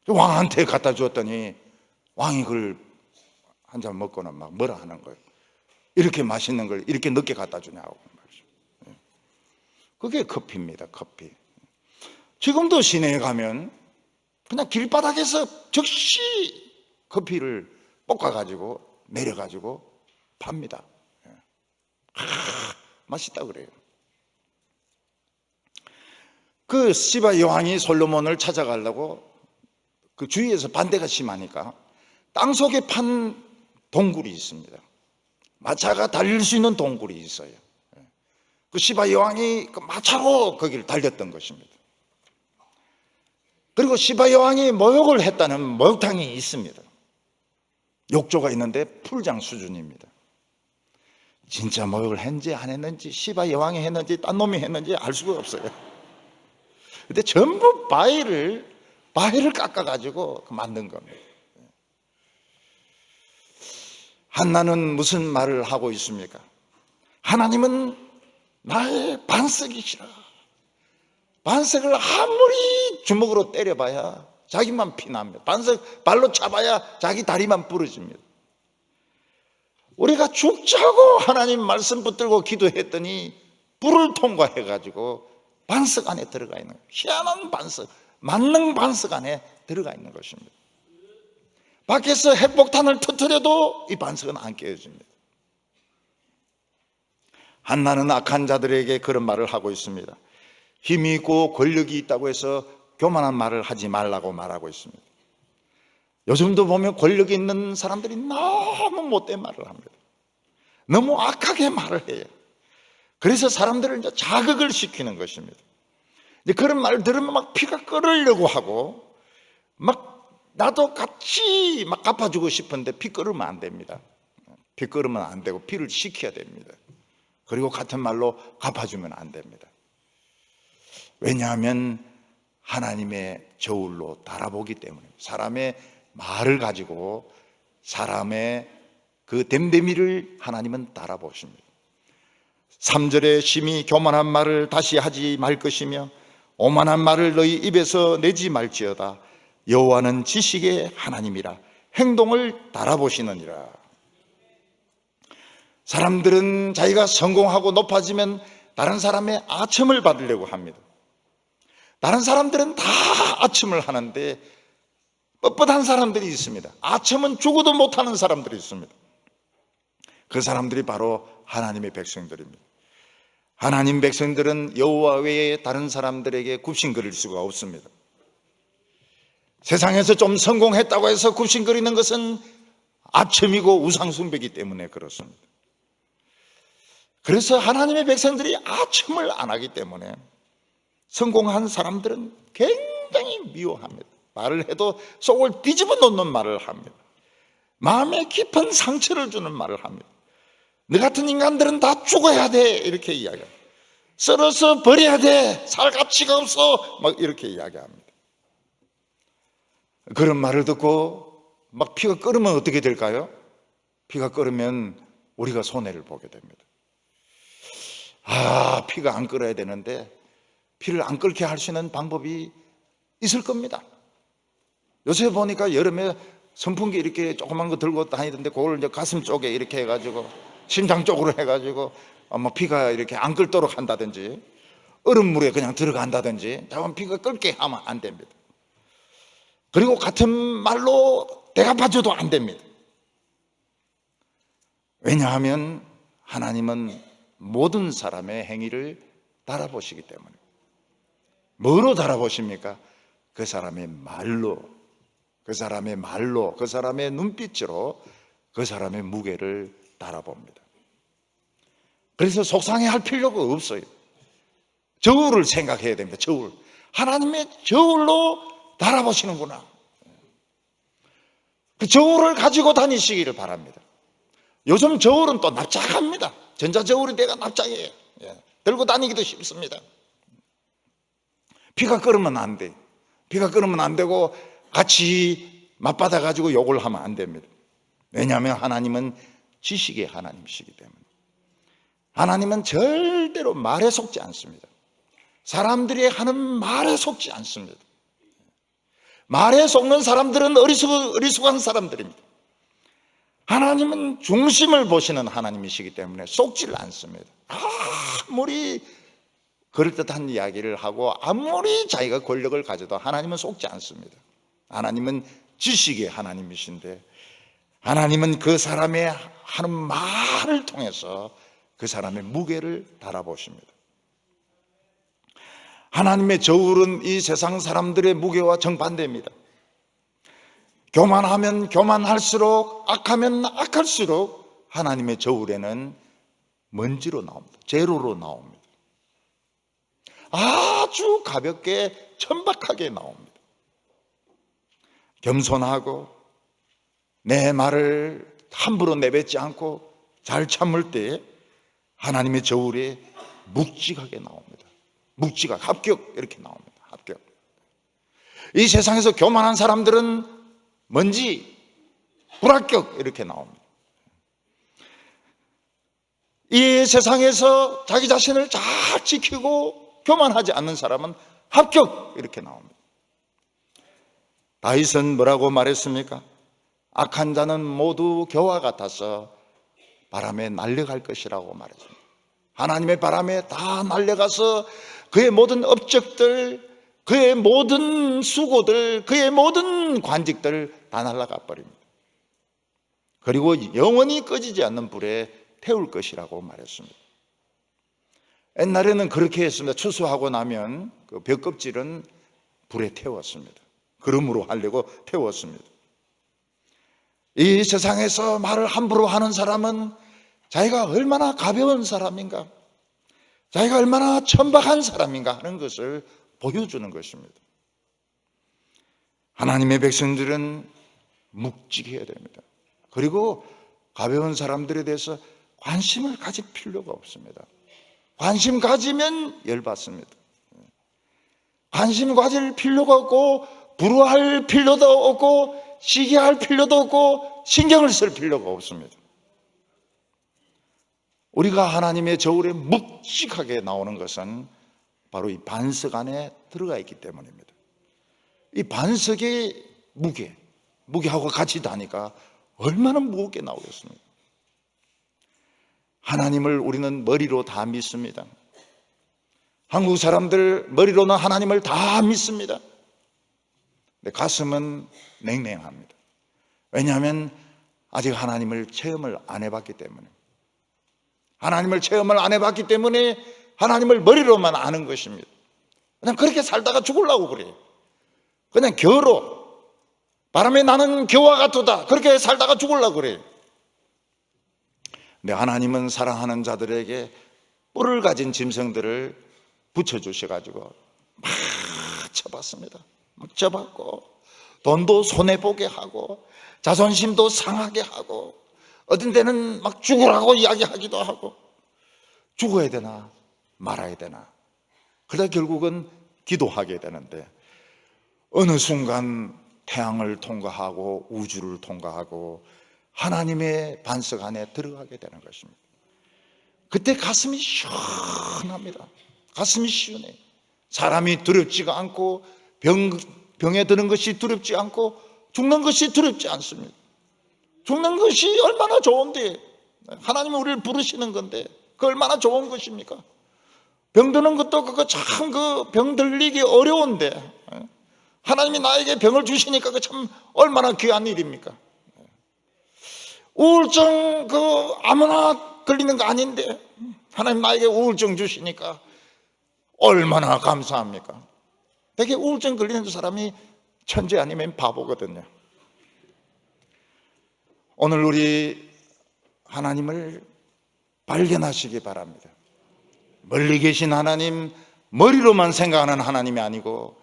S1: 왕한테 갖다 주었더니 왕이 그걸 한 잔 먹고는 막 뭐라 하는 거예요. 이렇게 맛있는 걸 이렇게 늦게 갖다 주냐고 말이죠. 그게 커피입니다. 커피. 지금도 시내에 가면 그냥 길바닥에서 즉시 커피를 볶아가지고 내려가지고 팝니다. 맛있다 그래요. 그 시바 여왕이 솔로몬을 찾아가려고 그 주위에서 반대가 심하니까 땅속에 판 동굴이 있습니다. 마차가 달릴 수 있는 동굴이 있어요. 그 시바 여왕이 그 마차로 거기를 달렸던 것입니다. 그리고 시바 여왕이 모욕을 했다는 목욕탕이 있습니다. 욕조가 있는데 풀장 수준입니다. 진짜 모욕을 했는지 안 했는지, 시바 여왕이 했는지 딴 놈이 했는지 알 수가 없어요. 근데 전부 바위를 깎아가지고 만든 겁니다. 한나는 무슨 말을 하고 있습니까? 하나님은 나의 반석이시라. 반석을 아무리 주먹으로 때려봐야 자기만 피납니다. 반석 발로 차봐야 자기 다리만 부러집니다. 우리가 죽자고 하나님 말씀 붙들고 기도했더니 불을 통과해가지고 반석 안에 들어가 있는 거예요. 희한한 반석, 만능 반석 안에 들어가 있는 것입니다. 밖에서 핵폭탄을 터뜨려도 이 반석은 안 깨어집니다. 한나는 악한 자들에게 그런 말을 하고 있습니다. 힘이 있고 권력이 있다고 해서 교만한 말을 하지 말라고 말하고 있습니다. 요즘도 보면 권력이 있는 사람들이 너무 못된 말을 합니다. 너무 악하게 말을 해요. 그래서 사람들을 이제 자극을 시키는 것입니다. 이제 그런 말을 들으면 막 피가 끓으려고 하고 막 나도 같이 막 갚아주고 싶은데 피 끓으면 안 됩니다. 피 끓으면 안 되고 피를 식혀야 됩니다. 그리고 같은 말로 갚아주면 안 됩니다. 왜냐하면 하나님의 저울로 달아보기 때문에 사람의 말을 가지고 사람의 그 됨됨이를 하나님은 달아보십니다. 3절에 심히 교만한 말을 다시 하지 말 것이며 오만한 말을 너희 입에서 내지 말지어다. 여호와는 지식의 하나님이라 행동을 달아보시느니라. 사람들은 자기가 성공하고 높아지면 다른 사람의 아첨을 받으려고 합니다. 다른 사람들은 다 아첨을 하는데 뻣뻣한 사람들이 있습니다. 아첨은 죽어도 못하는 사람들이 있습니다. 그 사람들이 바로 하나님의 백성들입니다. 하나님 백성들은 여호와 외에 다른 사람들에게 굽신거릴 수가 없습니다. 세상에서 좀 성공했다고 해서 굽신거리는 것은 아첨이고 우상숭배이기 때문에 그렇습니다. 그래서 하나님의 백성들이 아첨을 안 하기 때문에 성공한 사람들은 굉장히 미워합니다. 말을 해도 속을 뒤집어 놓는 말을 합니다. 마음에 깊은 상처를 주는 말을 합니다. 너 같은 인간들은 다 죽어야 돼 이렇게 이야기합니다. 썰어서 버려야 돼, 살 가치가 없어 막 이렇게 이야기합니다. 그런 말을 듣고 막 피가 끓으면 어떻게 될까요? 피가 끓으면 우리가 손해를 보게 됩니다. 피가 안 끓어야 되는데 피를 안 끓게 할 수 있는 방법이 있을 겁니다. 요새 보니까 여름에 선풍기 이렇게 조그만 거 들고 다니던데 그걸 이제 가슴 쪽에 이렇게 해가지고 심장 쪽으로 해가지고 피가 이렇게 안 끓도록 한다든지 얼음물에 그냥 들어간다든지 자원 피가 끓게 하면 안 됩니다. 그리고 같은 말로 대갚아줘도 안 됩니다. 왜냐하면 하나님은 모든 사람의 행위를 달아보시기 때문에. 뭐로 달아보십니까? 그 사람의 말로, 그 사람의 말로, 그 사람의 눈빛으로 그 사람의 무게를 달아봅니다. 그래서 속상해할 필요가 없어요. 저울을 생각해야 됩니다. 저울. 하나님의 저울로 달아보시는구나. 그 저울을 가지고 다니시기를 바랍니다. 요즘 저울은 또 납작합니다. 전자저울이 내가 납작해요. 들고 다니기도 쉽습니다. 피가 끓으면 안 돼. 피가 끓으면 안 되고 같이 맞받아 가지고 욕을 하면 안 됩니다. 왜냐하면 하나님은 지식의 하나님이시기 때문에. 하나님은 절대로 말에 속지 않습니다. 사람들이 하는 말에 속지 않습니다. 말에 속는 사람들은 어리숙한 사람들입니다. 하나님은 중심을 보시는 하나님이시기 때문에 속지를 않습니다. 아무리 그럴듯한 이야기를 하고 아무리 자기가 권력을 가져도 하나님은 속지 않습니다. 하나님은 지식의 하나님이신데 하나님은 그 사람의 하는 말을 통해서 그 사람의 무게를 달아보십니다. 하나님의 저울은 이 세상 사람들의 무게와 정반대입니다. 교만하면 교만할수록, 악하면 악할수록 하나님의 저울에는 먼지로 나옵니다. 제로로 나옵니다. 아주 가볍게 천박하게 나옵니다. 겸손하고 내 말을 함부로 내뱉지 않고 잘 참을 때 하나님의 저울에 묵직하게 나옵니다. 묵직하게, 합격 이렇게 나옵니다. 합격. 이 세상에서 교만한 사람들은 먼지, 불합격 이렇게 나옵니다. 이 세상에서 자기 자신을 잘 지키고 교만하지 않는 사람은 합격 이렇게 나옵니다. 다윗은 뭐라고 말했습니까? 악한 자는 모두 겨와 같아서 바람에 날려갈 것이라고 말했습니다. 하나님의 바람에 다 날려가서 그의 모든 업적들, 그의 모든 수고들, 그의 모든 관직들 다 날아가 버립니다. 그리고 영원히 꺼지지 않는 불에 태울 것이라고 말했습니다. 옛날에는 그렇게 했습니다. 추수하고 나면 그 벼껍질은 불에 태웠습니다. 그름으로 하려고 태웠습니다. 이 세상에서 말을 함부로 하는 사람은 자기가 얼마나 가벼운 사람인가, 자기가 얼마나 천박한 사람인가 하는 것을 보여주는 것입니다. 하나님의 백성들은 묵직해야 됩니다. 그리고 가벼운 사람들에 대해서 관심을 가질 필요가 없습니다. 관심 가지면 열받습니다. 관심 가질 필요가 없고 부러워할 필요도 없고 시기할 필요도 없고 신경을 쓸 필요가 없습니다. 우리가 하나님의 저울에 묵직하게 나오는 것은 바로 이 반석 안에 들어가 있기 때문입니다. 이 반석의 무게하고 같이 다니까 얼마나 무겁게 나오겠습니까? 하나님을 우리는 머리로 다 믿습니다. 한국 사람들 머리로는 하나님을 다 믿습니다. 근데 가슴은 냉랭합니다. 왜냐하면 아직 하나님을 체험을 안 해봤기 때문에, 하나님을 체험을 안 해봤기 때문에 하나님을 머리로만 아는 것입니다. 그냥 그렇게 살다가 죽으려고 그래요. 그냥 겨로 바람에 나는 겨와 같도다, 그렇게 살다가 죽으려고 그래요. 근데 하나님은 사랑하는 자들에게 뿔을 가진 짐승들을 붙여주셔가지고 막 쳐봤습니다. 막 쳐봤고, 돈도 손해보게 하고, 자존심도 상하게 하고, 어떤 데는 막 죽으라고 이야기하기도 하고, 죽어야 되나 말아야 되나, 그러다 결국은 기도하게 되는데, 어느 순간 태양을 통과하고 우주를 통과하고 하나님의 반석 안에 들어가게 되는 것입니다. 그때 가슴이 시원합니다. 가슴이 시원해요. 사람이 두렵지가 않고, 병에 드는 것이 두렵지 않고, 죽는 것이 두렵지 않습니다. 죽는 것이 얼마나 좋은데, 하나님이 우리를 부르시는 건데 그 얼마나 좋은 것입니까? 병드는 것도 그거 참 그 병 들리기 어려운데 하나님이 나에게 병을 주시니까 그 참 얼마나 귀한 일입니까? 우울증 그 아무나 걸리는 거 아닌데 하나님 나에게 우울증 주시니까 얼마나 감사합니까? 되게 우울증 걸리는 사람이 천재 아니면 바보거든요. 오늘 우리 하나님을 발견하시기 바랍니다. 멀리 계신 하나님, 머리로만 생각하는 하나님이 아니고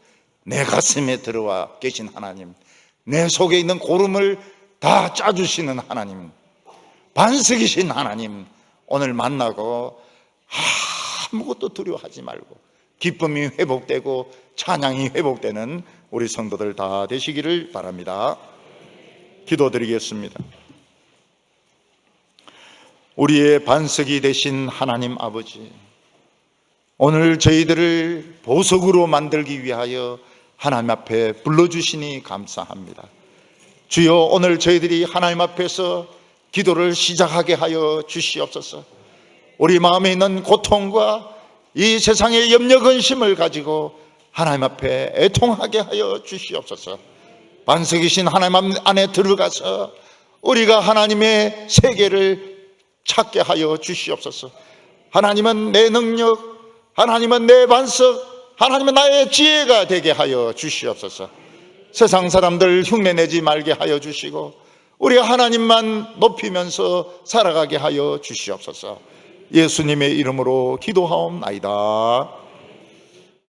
S1: 내 가슴에 들어와 계신 하나님, 내 속에 있는 고름을 다 짜주시는 하나님, 반석이신 하나님, 오늘 만나고 아무것도 두려워하지 말고 기쁨이 회복되고 찬양이 회복되는 우리 성도들 다 되시기를 바랍니다. 기도드리겠습니다. 우리의 반석이 되신 하나님 아버지, 오늘 저희들을 보석으로 만들기 위하여 하나님 앞에 불러주시니 감사합니다. 주여, 오늘 저희들이 하나님 앞에서 기도를 시작하게 하여 주시옵소서. 우리 마음에 있는 고통과 이 세상의 염려 근심을 가지고 하나님 앞에 애통하게 하여 주시옵소서. 반석이신 하나님 안에 들어가서 우리가 하나님의 세계를 찾게 하여 주시옵소서. 하나님은 내 능력, 하나님은 내 반석, 하나님은 나의 지혜가 되게 하여 주시옵소서. 세상 사람들 흉내내지 말게 하여 주시고 우리가 하나님만 높이면서 살아가게 하여 주시옵소서. 예수님의 이름으로 기도하옵나이다.